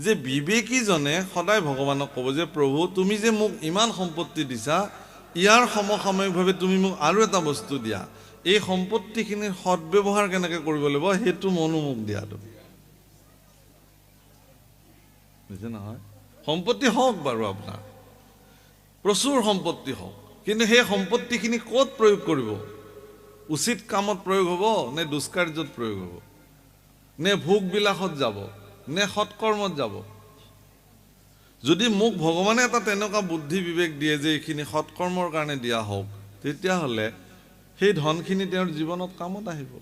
যে বিবেকীজনে সদায় ভগৱানক ক'ব যে প্ৰভু তুমি যে মোক ইমান সম্পত্তি দিছা, ইয়াৰ সমসাময়িকভাৱে তুমি মোক আৰু এটা বস্তু দিয়া, এই সম্পত্তিখিনিৰ সৎব্যৱহাৰ কেনেকৈ কৰিব লাগিব সেইটো মনো মোক দিয়া তুমি। বুজিছে নহয়? সম্পত্তি হওক বাৰু আপোনাৰ, প্ৰচুৰ সম্পত্তি হওক, কিন্তু সেই সম্পত্তিখিনি ক'ত প্ৰয়োগ কৰিব? উচিত কামত প্ৰয়োগ হ'ব নে দুষ্কাৰ্যত প্ৰয়োগ হ'ব, নে ভোগবিলাসত যাব, নে সৎকৰ্মত যাব? যদি মোক ভগৱানে এটা তেনেকুৱা বুদ্ধি বিবেক দিয়ে যে এইখিনি সৎকৰ্মৰ কাৰণে দিয়া হওক, তেতিয়াহ'লে সেই ধনখিনি তেওঁৰ জীৱনত কামত আহিব।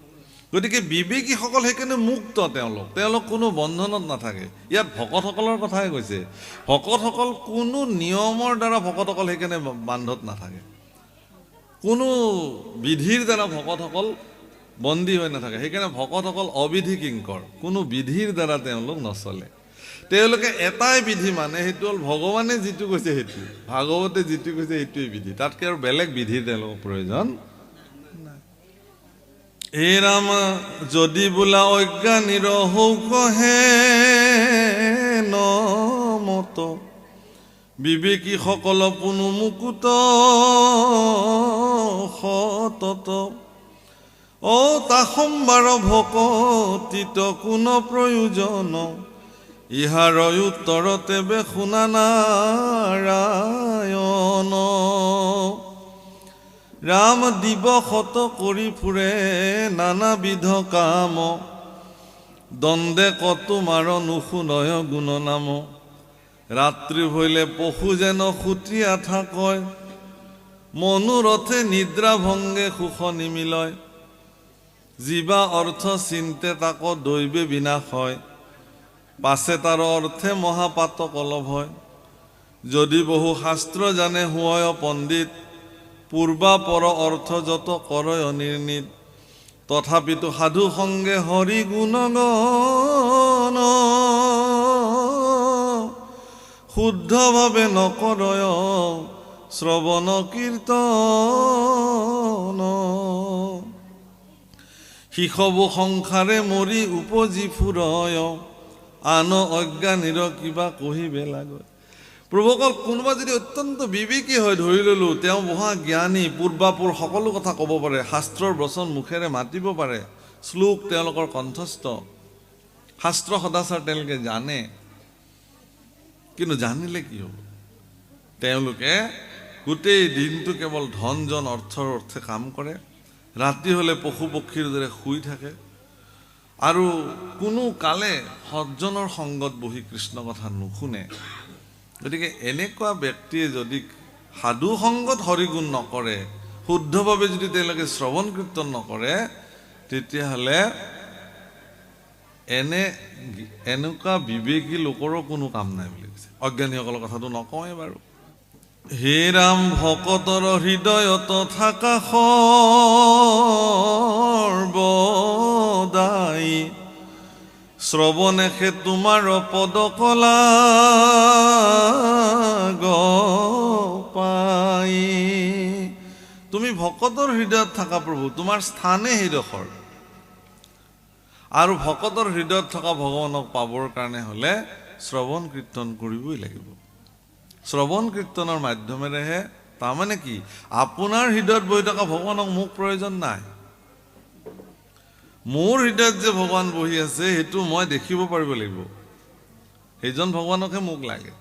গতিকে বিবেকীসকল সেইকাৰণে মুক্ত, তেওঁলোক কোনো বন্ধনত নাথাকে। ইয়াত ভকতসকলৰ কথাই কৈছে, ভকতসকল কোনো নিয়মৰ দ্বাৰা ভকতসকল সেইকাৰণে বান্ধত নাথাকে, কোনো বিধিৰ দ্বাৰা ভকতসকল বন্দী হৈ নাথাকে। সেইকাৰণে ভকতসকল অবিধি কিংকৰ, কোনো বিধিৰ দ্বাৰা তেওঁলোক নচলে। তেওঁলোকে এটাই বিধি মানে, সেইটো হ'ল ভগৱানে যিটো কৈছে সেইটো, ভাগৱতে যিটো কৈছে সেইটোৱেই বিধি, তাতকৈ আৰু বেলেগ বিধিৰ তেওঁলোকৰ প্ৰয়োজন নাই। হে ৰাম যদি বোলা অজ্ঞানী ৰহৌক হে নমত, বিবেকীসকল পুনু মুকুত সতত। অ তাসম্বাৰ ভকতিত কোন প্ৰয়োজন, ইহাৰ উত্তৰতে বে শুনা নাৰায়ণ। ৰাম দিৱসত কৰি ফুৰে নানাবিধ কাম, দণ্ডে কতুমাৰ নুশুনয় গুণ নাম। ৰাত্ৰি ভৈলে পশু যেন সুতিয়া থাকয়, মনোৰথে নিদ্ৰা ভংগে সুখ নিমিলয়। জীৱা অৰ্থ চিন্তে তাক দৈবে বিনাশ হয়, পাছে তাৰ অৰ্থে মহাপাতক অলভ হয়। যদি বহু শাস্ত্ৰ জানে হুয় পণ্ডিত, পূৰ্বা পৰ অৰ্থ যত কৰয় অনিৰ্ণিত। তথাপিতো সাধু সংগে হৰি গুণগণ, শুদ্ধভাৱে নকৰয় শ্ৰৱণ কীৰ্তন। শিশবু সংসাৰে মৰি উপজি ফুৰয়, আন অজ্ঞানীৰ কিবা কহিবে লাগয়। প্ৰভুসকল, কোনোবা যদি অত্যন্ত বিবেকী হয়, ধৰি ল'লোঁ তেওঁ মহা জ্ঞানী, পূৰ্বাপুৰ সকলো কথা ক'ব পাৰে, শাস্ত্ৰৰ বচন মুখেৰে মাতিব পাৰে, শ্লোক তেওঁলোকৰ কণ্ঠস্থ, শাস্ত্ৰ সদাচাৰ তেওঁলোকে জানে, কিন্তু জানিলে কি হ'ব? তেওঁলোকে গোটেই দিনটো কেৱল ধন জন অৰ্থৰ অৰ্থে কাম কৰে, ৰাতি হ'লে পশু পক্ষীৰ দৰে শুই থাকে, আৰু কোনো কালে সজ্জনৰ সংগত বহি কৃষ্ণ কথা নুশুনে। গতিকে এনেকুৱা ব্যক্তিয়ে যদি সাধু সংগত হৰিগুণ নকৰে, শুদ্ধভাৱে যদি তেওঁলোকে শ্ৰৱণ কীৰ্তন নকৰে, তেতিয়াহ'লে এনেকুৱা বিবেকী লোকৰো কোনো কাম নাই বুলি কৈছে। অজ্ঞানীসকলৰ কথাটো নকওঁৱে বাৰু। হে ৰাম, ভকতৰ হৃদয়ত থাকা সৰ্বদাই, শ্ৰৱণেষে তোমাৰ পদকলা পাই। তুমি ভকতৰ হৃদয়ত থাকা প্ৰভু, তোমাৰ স্থানে সেইডোখৰ। আৰু ভকতৰ হৃদয়ত থকা ভগৱানক পাবৰ কাৰণে হ'লে শ্ৰৱণ কীৰ্তন কৰিবই লাগিব। শ্ৰৱণ কীৰ্তনৰ মাধ্যমেৰেহে, তাৰমানে কি, আপোনাৰ হৃদয়ত বহি থকা ভগৱানক মোক প্ৰয়োজন নাই। মোৰ হৃদয়ত যে ভগৱান বহি আছে সেইটো মই দেখিব পাৰিব লাগিব, সেইজন ভগৱানকহে মোক লাগে।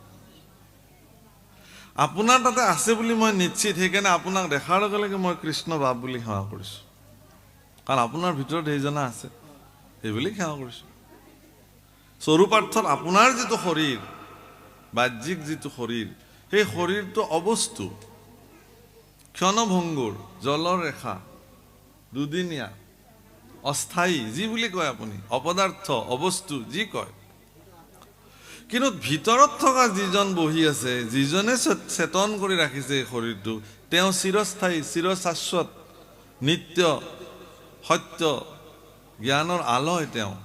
আপোনাৰ তাতে আছে বুলি মই নিশ্চিত, সেইকাৰণে আপোনাক দেখাৰ লগে লগে মই কৃষ্ণ বাপ বুলি সেৱা কৰিছোঁ, কাৰণ আপোনাৰ ভিতৰত সেইজনা আছে, সেইবুলি সেৱা কৰিছোঁ। স্বৰূপাৰ্থত আপোনাৰ যিটো শৰীৰ, বাহ্যিক যিটো শৰীৰ, সেই শৰীৰটো অবস্তু, ক্ষণভংগুৰ, জলৰ ৰেখা, দুদিনীয়া, অস্থায়ী, যি বুলি কয় আপুনি, অপদাৰ্থ, অবস্তু যি কয়। কিন্তু ভিতৰত থকা যিজন বহি আছে, যিজনে চেতন কৰি ৰাখিছে এই শৰীৰটো, তেওঁ চিৰস্থায়ী, চিৰশাশ্বত, নিত্য, সত্য, জ্ঞানৰ আলয় তেওঁ।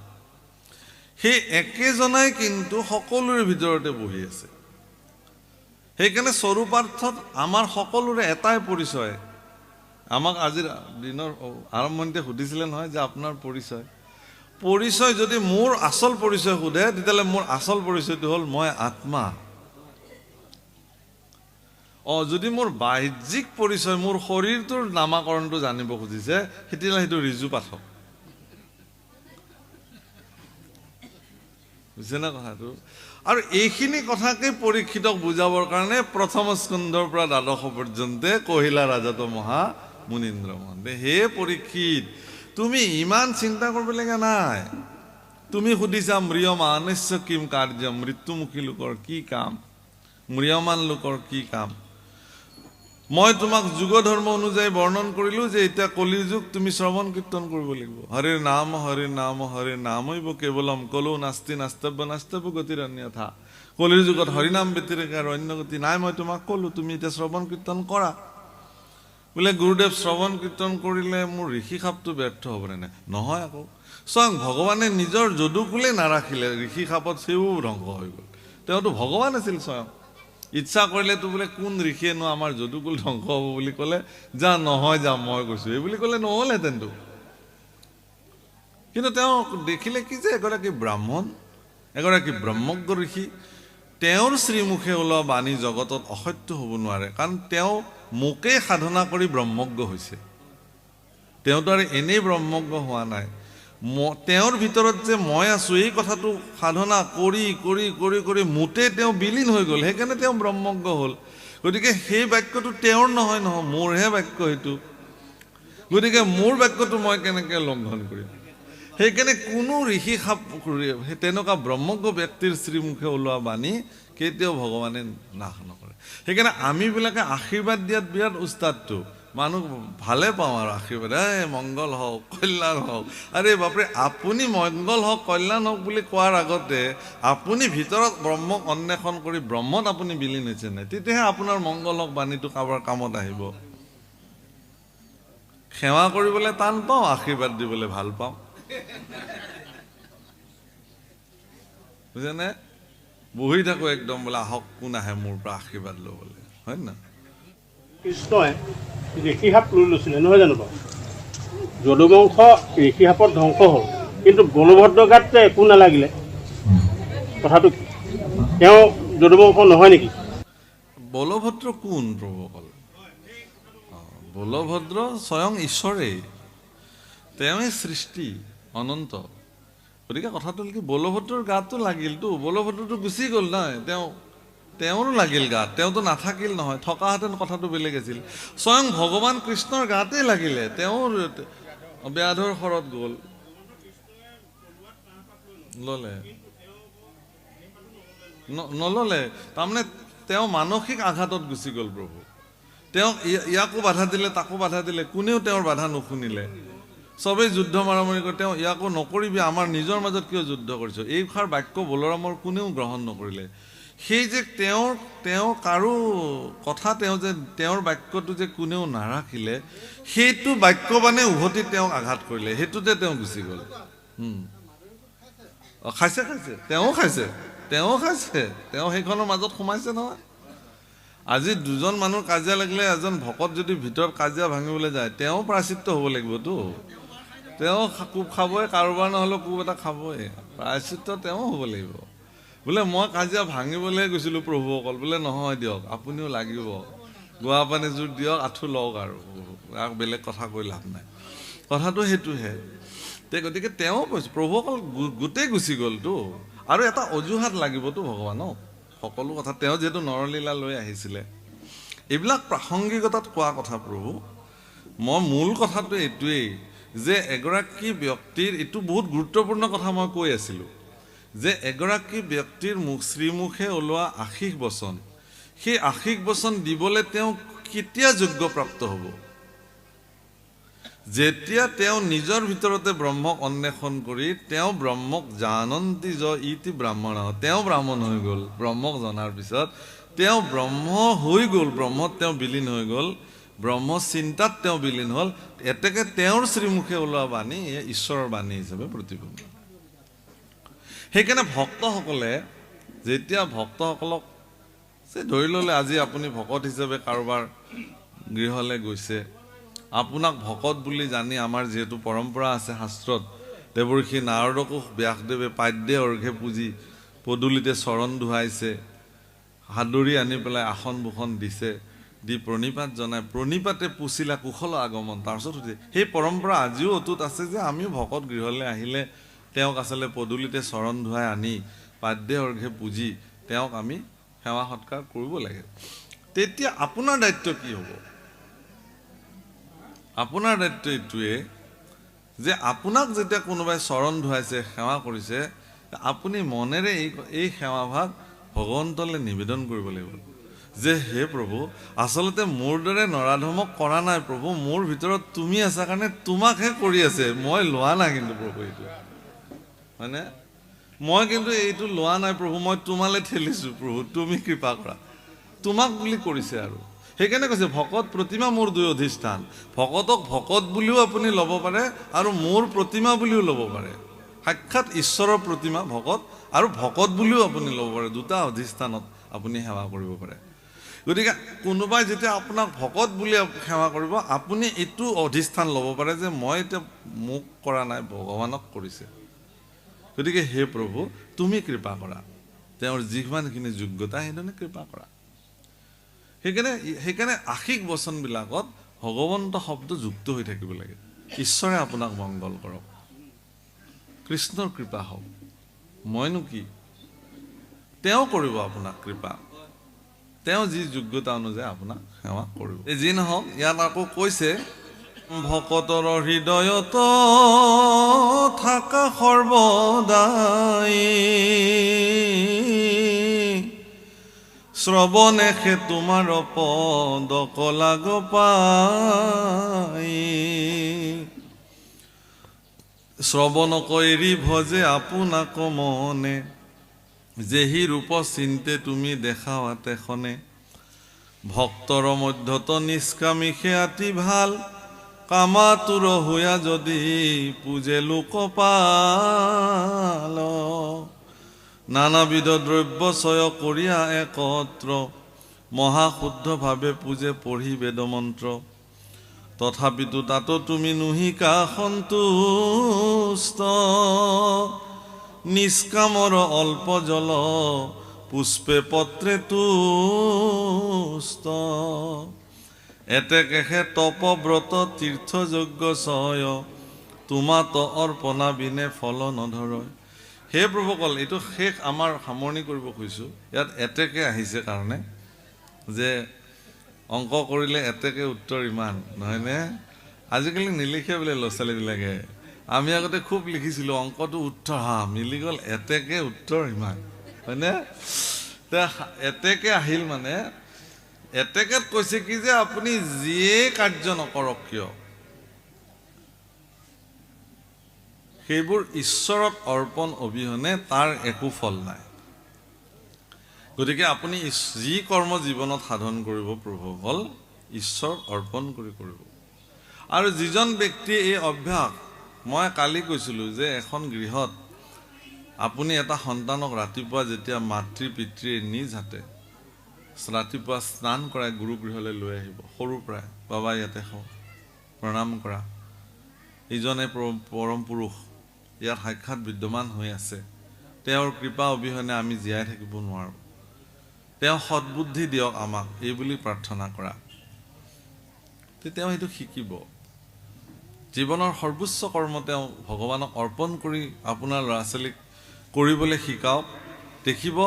সেই একেজনাই কিন্তু সকলোৰে ভিতৰতে বহি আছে। সেইকাৰণে স্বৰূপাৰ্থত আমাৰ সকলোৰে এটাই পৰিচয়। আমাক আজিৰ দিনৰ আৰম্ভণিতে সুধিছিলে নহয় যে আপোনাৰ পৰিচয় যদি মোৰ আচল পৰিচয় সোধে, তেতিয়াহ'লে মোৰ আচল পৰিচয়টো হ'ল মই আত্মা। যদি মোৰ বাহ্যিক পৰিচয়, মোৰ শৰীৰটোৰ নামাকৰণটো জানিব খুজিছে, তেতিয়াহ'লে সেইটো ৰিজু পাঠক। বুজিছে না কথাটো? আৰু এইখিনি কথাকে পৰীক্ষিতক বুজাবৰ কাৰণে প্ৰথম স্কন্ধৰ পৰা দ্বাদশ পৰ্যন্তে কহিলা ৰাজত মহা মুনীন্দ্ৰ মহন্তে, হে পৰীক্ষিত, তুমি ইমান চিন্তা কৰিবলগীয়া নাই। তুমি সুধিছা ম্ৰিয়মাণস্য কিম কাৰ্য, মৃত্যুমুখী লোকৰ কি কাম, ম্ৰিয়মান লোকৰ কি কাম। মই তোমাক যুগ ধৰ্ম অনুযায়ী বৰ্ণন কৰিলোঁ যে এতিয়া কলিৰ যুগ, তুমি শ্ৰৱণ কীৰ্তন কৰিব লাগিব। হৰিৰ নাম হৰিৰ নাম হৰিৰ নামৈব কেৱলম কলো নাস্তি নাস্তব্য নাস্তব্য গতিৰ অন্যথা। কলিৰ যুগত হৰিনাম ব্যতিৰেকে আৰু অন্য গতি নাই। মই তোমাক ক'লো তুমি এতিয়া শ্ৰৱণ কীৰ্তন কৰা। বোলে গুৰুদেৱ, শ্ৰৱণ কীৰ্তন কৰিলে মোৰ ঋষি খাপটো ব্যৰ্থ হ'বনে নাই? নহয় আকৌ, স্বয়ং ভগৱানে নিজৰ যদুকুলে নাৰাখিলে, ঋষি খাপত সেও ধ্বংস হৈ গ'ল। তেওঁতো ভগৱান আছিল স্বয়ং। ইচ্ছা কৰিলেতো বোলে কোন ঋষিয়েনো আমাৰ যদুকুল ধ্বংস হ'ব বুলি ক'লে, যা নহয় যা মই কৈছোঁ, এই বুলি ক'লে নহ'লহেঁতেনতো। কিন্তু তেওঁ দেখিলে কি যে এগৰাকী ব্ৰাহ্মণ, এগৰাকী ব্ৰহ্মজ্ঞ ঋষি, তেওঁৰ শ্ৰীমুখে ওলোৱা বাণী জগতত অসত্য হ'ব নোৱাৰে, কাৰণ তেওঁ মোকেই সাধনা কৰি ব্ৰহ্মজ্ঞ হৈছে। তেওঁতো আৰু এনেই ব্ৰহ্মজ্ঞ হোৱা নাই। তেওঁৰ ভিতৰত যে মই আছোঁ, এই কথাটো সাধনা কৰি কৰি কৰি কৰি মোতে তেওঁ বিলীন হৈ গ'ল, সেইকাৰণে তেওঁ ব্ৰহ্মজ্ঞ হ'ল। গতিকে সেই বাক্যটো তেওঁৰ নহয়, মোৰহে বাক্য সেইটো। গতিকে মোৰ বাক্যটো মই কেনেকৈ লংঘন কৰিম? সেইকাৰণে কোনো ঋষি খাপ তেনেকুৱা ব্ৰহ্মজ্ঞ ব্যক্তিৰ শ্ৰীমুখে ওলোৱা বাণী কেতিয়াও ভগৱানে নাশ নকৰে। সেইকাৰণে আমিবিলাকে আশীৰ্বাদ দিয়াত বিৰাট উস্তাদটো, মানুহ ভালে পাওঁ আৰু আশীৰ্বাদ, মংগল হওক, কল্যাণ হওক। আৰে বাপৰে, আপুনি মংগল হওক, কল্যাণ হওক বুলি কোৱাৰ আগতে আপুনি ভিতৰত ব্ৰহ্মক অন্বেষণ কৰি ব্ৰহ্মত আপুনি বিলীন হৈছে নাই, তেতিয়াহে আপোনাৰ মংগল হওক বাণীটো কাৰোবাৰ কামত আহিব। সেৱা কৰিবলৈ টান পাওঁ, আশীৰ্বাদ দিবলৈ ভাল পাওঁ, বুজেনে? বহি থাকো একদম, বোলে আহক কোন আহে মোৰ পৰা আশীৰ্বাদ ল'বলৈ, হয় না? কৃষ্ণই ঋষিসাপ লৈ লৈছিলে, নহয় জানো বাৰু? যদুবংশ ঋষিসাপত ধ্বংস হ'ল, কিন্তু বলভদ্ৰ গাত যে একো নালাগিলে, কথাটো কি? তেওঁ যদুবংশ নহয় নেকি? বলভদ্ৰ কোন প্ৰভুসকল? বলভদ্ৰ স্বয়ং ঈশ্বৰেই, তেওঁৱেই সৃষ্টি অনন্ত। গতিকে কথাটো হ'ল কি, বলভদ্ৰৰ গাতো লাগিলতো, বলভদ্ৰটো গুচি গ'ল নহয়, তেওঁৰো লাগিল গাত, তেওঁতো নাথাকিল নহয়, থকাহেঁতেন কথাটো বেলেগ আছিল। স্বয়ং ভগৱান কৃষ্ণৰ গাতেই লাগিলে, তেওঁৰ ব্যাধৰ শৰত গ'ল, ল'লে নল'লে। তাৰমানে তেওঁ মানসিক আঘাতত গুচি গ'ল প্ৰভু। তেওঁ ইয়াকো বাধা দিলে, তাকো বাধা দিলে, কোনেও তেওঁৰ বাধা নুশুনিলে। চবেই যুদ্ধ মাৰামাৰি কৰে, তেওঁ ইয়াকো নকৰিবি, আমাৰ নিজৰ মাজত কিয় যুদ্ধ কৰিছ? এইষাৰ বাক্য বলৰামৰ কোনেও গ্ৰহণ নকৰিলে। সেই যে তেওঁ কাৰো কথা, তেওঁৰ বাক্যটো যে কোনেও নাৰাখিলে, সেইটো বাক্যবানে উভতি তেওঁক আঘাত কৰিলে, সেইটোতে তেওঁ গুচি গ'ল। খাইছে, তেওঁ খাইছে, তেওঁ সেইখনৰ মাজত সোমাইছে নহয়। আজি দুজন মানুহ কাজিয়া লাগিলে, এজন ভকত যদি ভিতৰত কাজিয়া ভাঙিবলৈ যায়, তেওঁ প্ৰায়চিত্ত হ'ব লাগিবতো। তেওঁ কোব খাবই, কাৰোবাৰ নহ'লেও কোব এটা খাবই, প্ৰায়চিত্ত তেওঁ হ'ব লাগিব। বোলে মই কাজিয়া ভাঙিবলৈ গৈছিলোঁ প্ৰভুসকল, বোলে নহয় দিয়ক, আপুনিও লাগিব, গোৱা পানী জোৰ দিয়ক, আঁঠু লওক আৰু বেলেগ কথা কৈ লাভ নাই। কথাটো সেইটোহে। গতিকে তেওঁ কৈছে, প্ৰভুসকল গোটেই গুচি গ'লতো। আৰু এটা অজুহাত লাগিবতো ভগৱানক, সকলো কথা তেওঁ যিহেতু নৰলীলা লৈ আহিছিলে। এইবিলাক প্ৰাসংগিকতাত কোৱা কথা প্ৰভু। মই মূল কথাটো এইটোৱেই যে এগৰাকী ব্যক্তিৰ, এইটো বহুত গুৰুত্বপূৰ্ণ কথা মই কৈ আছিলোঁ, যে এগৰাকী ব্যক্তিৰ শ্ৰীমুখে ওলোৱা আশীষ বচন, সেই আশীষ বচন দিবলৈ তেওঁ কেতিয়া যোগ্যপ্ৰাপ্ত হ'ব? যেতিয়া তেওঁ নিজৰ ভিতৰতে ব্ৰহ্মক অন্বেষণ কৰি তেওঁ ব্ৰহ্মক জানন্তি য ইতি ব্ৰাহ্মণ, তেওঁ ব্ৰাহ্মণ হৈ গ'ল। ব্ৰহ্মক জনাৰ পিছত তেওঁ ব্ৰহ্ম হৈ গ'ল, ব্ৰহ্মত তেওঁ বিলীন হৈ গ'ল, ব্ৰহ্ম চিন্তাত তেওঁ বিলীন হ'ল। এতেকে তেওঁৰ শ্ৰীমুখে ওলোৱা বাণী ঈশ্বৰৰ বাণী হিচাপে প্ৰতিপন্ন। সেইকাৰণে ভক্তসকলে যেতিয়া ভক্তসকলক ধৰি ল'লে, আজি আপুনি ভকত হিচাপে কাৰোবাৰ গৃহলৈ গৈছে, আপোনাক ভকত বুলি জানি আমাৰ যিহেতু পৰম্পৰা আছে শাস্ত্ৰত, দেৱৰ্ষি নাৰদকো ব্যাসদেৱে পাদ্যে অৰ্ঘে পুজি পদূলিতে চৰণ ধুৱাইছে, হাদৰি আনি পেলাই আসন ভূষণ দিছে, দি প্ৰণিপাত জনাই প্ৰণিপাতে পুচিলা কুশল আগমন, তাৰপিছত সুধিছে। সেই পৰম্পৰা আজিও অটুট আছে যে আমিও ভকত গৃহলৈ আহিলে তেওঁক আচলতে পদূলিতে চৰণ ধুৱাই আনি পাদ্যে অৰ্ঘে পুজি তেওঁক আমি সেৱা সৎকাৰ কৰিব লাগে। তেতিয়া আপোনাৰ দায়িত্ব কি হ'ব? আপোনাৰ দায়িত্ব এইটোৱে যে আপোনাক যেতিয়া কোনোবাই চৰণ ধুৱাইছে, সেৱা কৰিছে, আপুনি মনেৰে এই সেৱাভাগ ভগৱন্তলৈ নিবেদন কৰিব লাগিব যে হে প্ৰভু, আচলতে মোৰ দৰে নৰাধমক কৰা নাই প্ৰভু, মোৰ ভিতৰত তুমি আছা কাৰণে তোমাকহে কৰি আছে, মই লোৱা নাই কিন্তু প্ৰভু এইটো, হয়নে? মই কিন্তু এইটো লোৱা নাই প্ৰভু, মই তোমালৈ ঠেলিছোঁ প্ৰভু, তুমি কৃপা কৰা, তোমাক বুলি কৰিছে। আৰু সেইকাৰণে কৈছে ভকত প্ৰতিমা মোৰ দুই অধিষ্ঠান। ভকতক ভকত বুলিও আপুনি ল'ব পাৰে আৰু মোৰ প্ৰতিমা বুলিও ল'ব পাৰে। সাক্ষাৎ ঈশ্বৰৰ প্ৰতিমা ভকত, আৰু ভকত বুলিও আপুনি ল'ব পাৰে, দুটা অধিষ্ঠানত আপুনি সেৱা কৰিব পাৰে। গতিকে কোনোবাই যেতিয়া আপোনাক ভকত বুলি সেৱা কৰিব, আপুনি এইটো অধিষ্ঠান ল'ব পাৰে যে মই এতিয়া মোক কৰা নাই, ভগৱানক কৰিছে। গতিকে হে প্ৰভু, তুমি কৃপা কৰা, তেওঁৰ যিমানখিনি যোগ্যতা সেইধৰণে কৃপা কৰা। সেইকাৰণে আশীষ বচনবিলাকত ভগৱন্ত শব্দ যুক্ত হৈ থাকিব লাগে। ঈশ্বৰে আপোনাক মংগল কৰক, কৃষ্ণৰ কৃপা হওক, মইনো কি, তেওঁ কৰিব আপোনাক কৃপা, তেওঁ যি যোগ্যতা অনুযায়ী আপোনাক সেৱা কৰিব। এই যি নহওক, ইয়াত আকৌ কৈছে ভকতৰ হৃদয়ত থাকা সৰ্বদাই শ্ৰৱণে সে তোমাৰ পদ কলাগ পাই শ্ৰৱণ কৈৰি ভজে আপোনাক মনে যেহি ৰূপ চিন্তে তুমি দেখাৱাতে খনে ভক্তৰ মধ্যত নিষ্কামিষে আতি ভাল কামাতুৰ হোয়া যদি পূজে লোকপাল নানাবিধ দ্ৰব্য চয় কৰিয়া একত্ৰ মহাশুদ্ধভাৱে পূজে পঢ়ি বেদমন্ত্ৰ তথাপিতো তাতো তুমি নুহিকা সন্তুষ্ট নিষ্কামৰ অল্প জল পুষ্পে পত্ৰে তুষ্ট এতেকেহে তপব্ৰত তীৰ্থযজ্ঞ চয় তোমাত অৰ্পণা বিনে ফল নধৰয়। হে প্ৰভুসকল, এইটো শেষ আমাৰ সামৰণি কৰিব খুজিছোঁ। ইয়াত এতেকে আহিছে কাৰণে যে অংক কৰিলে এতেকে উত্তৰ ইমান, নহয়নে? আজিকালি নিলিখে বোলে ল'ৰা ছোৱালীবিলাকে। আমি আগতে খুব লিখিছিলোঁ অংকটো উত্তৰ মিলি গ'ল, এতেকে উত্তৰ ইমান, হয়নে? এতেকে আহিল মানে এতেকেত কৈছে কি যে আপুনি যিয়ে কাৰ্য নকৰক কিয় সেইবোৰ ঈশ্বৰত অৰ্পণ অবিহনে তাৰ একো ফল নাই। গতিকে আপুনি যি কৰ্ম জীৱনত সাধন কৰিব প্ৰভুসকল ঈশ্বৰত অৰ্পণ কৰি কৰিব। আৰু যিজন ব্যক্তিয়ে এই অভ্যাস, মই কালি কৈছিলোঁ যে এখন গৃহত আপুনি এটা সন্তানক ৰাতিপুৱা যেতিয়া মাতৃ পিতৃয়ে নিজ হাতে ৰাতিপুৱা স্নান কৰাই গুৰুগৃহলৈ লৈ আহিব, সৰুৰ পৰাই বাবা ইয়াতে খাওঁ, প্ৰণাম কৰা, ইজনে পৰম পুৰুষ ইয়াত সাক্ষাৎ বিদ্যমান হৈ আছে, তেওঁৰ কৃপা অবিহনে আমি জীয়াই থাকিব নোৱাৰোঁ, তেওঁ সৎবুদ্ধি দিয়ক আমাক, এই বুলি প্ৰাৰ্থনা কৰা। তেওঁ সেইটো শিকিব। জীৱনৰ সৰ্বোচ্চ কৰ্ম তেওঁ ভগৱানক অৰ্পণ কৰি আপোনাৰ ল'ৰা ছোৱালীক কৰিবলৈ শিকাওক। দেখিব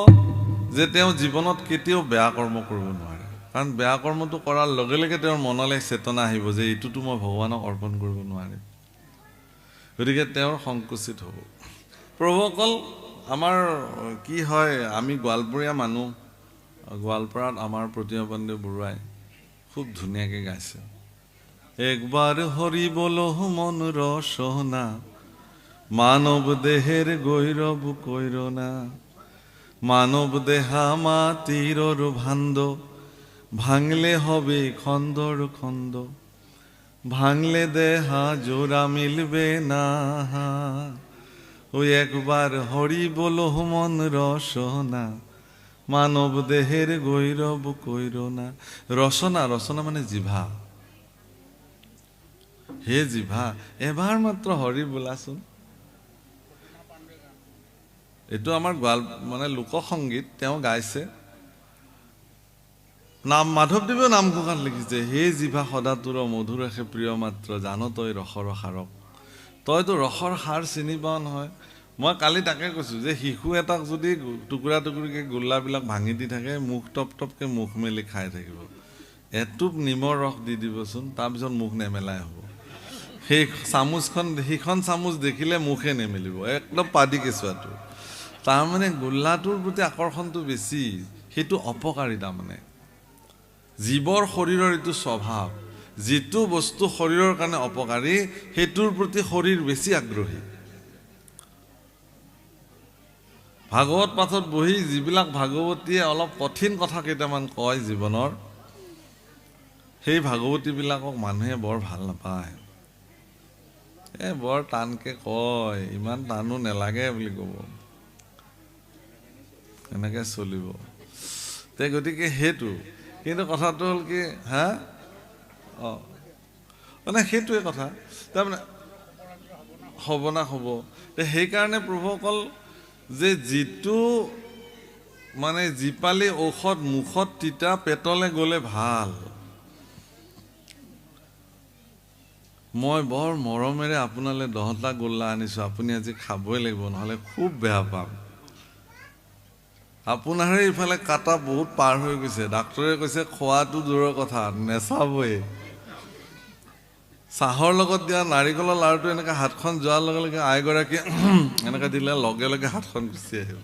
যে তেওঁ জীৱনত কেতিয়াও বেয়া কৰ্ম কৰিব নোৱাৰে, কাৰণ বেয়া কৰ্মটো কৰাৰ লগে লগে তেওঁৰ মনলৈ চেতনা আহিব যে এইটোতো মই ভগৱানক অৰ্পণ কৰিব নোৱাৰিম। গতিকে তেওঁৰ সংকুচিত হ'ব। প্ৰভুসকল, আমাৰ কি হয়, আমি গোৱালপৰীয়া মানুহ, গোৱালপাৰাত আমাৰ প্ৰতিমা পাণ্ডে বৰুৱাই খুব ধুনীয়াকৈ গাইছে, একবাৰ হৰি বল মন ৰসনা মানৱ দেহের গৈরব কৈরনা মানব দেহা মাটির ভাণ্ড ভাঙলে হবে খন্দর খন্দ ভাঙলে দেহা জোড়া মিলবে না ওই একবার হরি বল মন রসনা মানব দেহের গৈরব কৈরনা। রসনা, রসনা মানে জিভা। হে জিভা, এবাৰ মাত্ৰ হৰি বোলাচোন। এইটো আমাৰ মানে লোকসংগীত, তেওঁ গাইছে। মাধৱদেৱেও নামঘোষাত লিখিছে, হে জিভা সদা তোৰ মধুৰ ৰাখে প্ৰিয় মাত্ৰ জান তই ৰসৰ সাৰক। তইতো ৰসৰ সাৰ চিনি পাওঁ নহয়। মই কালি তাকে কৈছোঁ যে শিশু এটাক যদি টুকুৰা টুকুৰিকৈ গোল্লাবিলাক ভাঙি দি থাকে, মুখ টপ টপকৈ মুখ মেলি খাই থাকিব। এটোপ নিমৰ ৰস দি দিবচোন, তাৰপিছত মুখ নেমেলাই হ'ব। সেই সেইখন চামুচ দেখিলে মুখে নেমেলিব, একদম পাদি কেঁচুৱাটো। তাৰমানে গোল্লাটোৰ প্ৰতি আকৰ্ষণটো বেছি, সেইটো অপকাৰী। তাৰমানে জীৱৰ শৰীৰৰ এইটো স্বভাৱ, যিটো বস্তু শৰীৰৰ কাৰণে অপকাৰী সেইটোৰ প্ৰতি শৰীৰ বেছি আগ্ৰহী। ভাগৱত পাঠত বহি যিবিলাক ভাগৱতীয়ে অলপ কঠিন কথা কেইটামান কয় জীৱনৰ, সেই ভাগৱতীবিলাকক মানুহে বৰ ভাল নাপায়। বৰ টানকৈ কয়, ইমান টানো নেলাগে বুলি ক'ব, এনেকৈ চলিব। গতিকে সেইটো, কিন্তু কথাটো হ'ল কি, মানে সেইটোৱে কথা, তাৰমানে হ'ব না হ'ব। সেইকাৰণে প্ৰভুসকল, যে যিটো মানে জীপালি ঔষধ মুখত তিতা, পেটলৈ গ'লে ভাল। মই বৰ মৰমেৰে আপোনালৈ 10টা গোল্লা আনিছোঁ, আপুনি আজি খাবই লাগিব, নহ'লে খুব বেয়া পাম। আপোনাৰে ইফালে কাটা বহুত পাৰ হৈ গৈছে, ডাক্তৰে কৈছে খোৱাটো দূৰৰ কথা, নেচাবই। চাহৰ লগত দিয়া নাৰিকলৰ লাড়ুটো এনেকৈ হাতখন যোৱাৰ লগে লগে আইগৰাকীয়ে এনেকৈ দিলে লগে লগে হাতখন গুচি আহিব।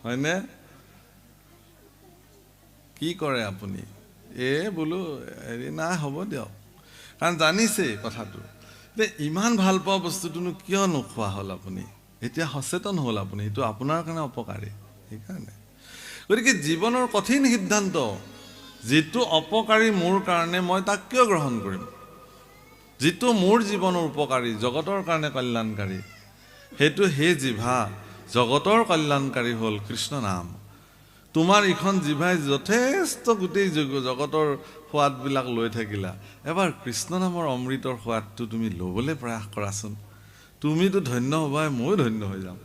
হয়নে? কি কৰে আপুনি? বোলো হেৰি নাই, হ'ব দিয়ক, কাৰণ জানিছে কথাটো। ইমান ভাল পোৱা বস্তুটোনো কিয় নোখোৱা হ'ল আপুনি? এতিয়া সচেতন হ'ল আপুনি, এইটো আপোনাৰ কাৰণে অপকাৰী। সেইকাৰণে গতিকে জীৱনৰ কঠিন সিদ্ধান্ত, যিটো অপকাৰী মোৰ কাৰণে মই তাক কিয় গ্ৰহণ কৰিম? যিটো মোৰ জীৱনৰ উপকাৰী, জগতৰ কাৰণে কল্যাণকাৰী, সেইটো হে জিভা, জগতৰ কল্যাণকাৰী হ'ল কৃষ্ণ নাম। তোমাৰ ইখন জিভাই যথেষ্ট গোটেই জগতৰ সোৱাদবিলাক লৈ থাকিলা, এবাৰ কৃষ্ণ নামৰ অমৃতৰ সোৱাদটো তুমি ল'বলৈ প্ৰয়াস কৰাচোন। তুমিতো ধন্য হ'বাই, ময়ো ধন্য হৈ যাম।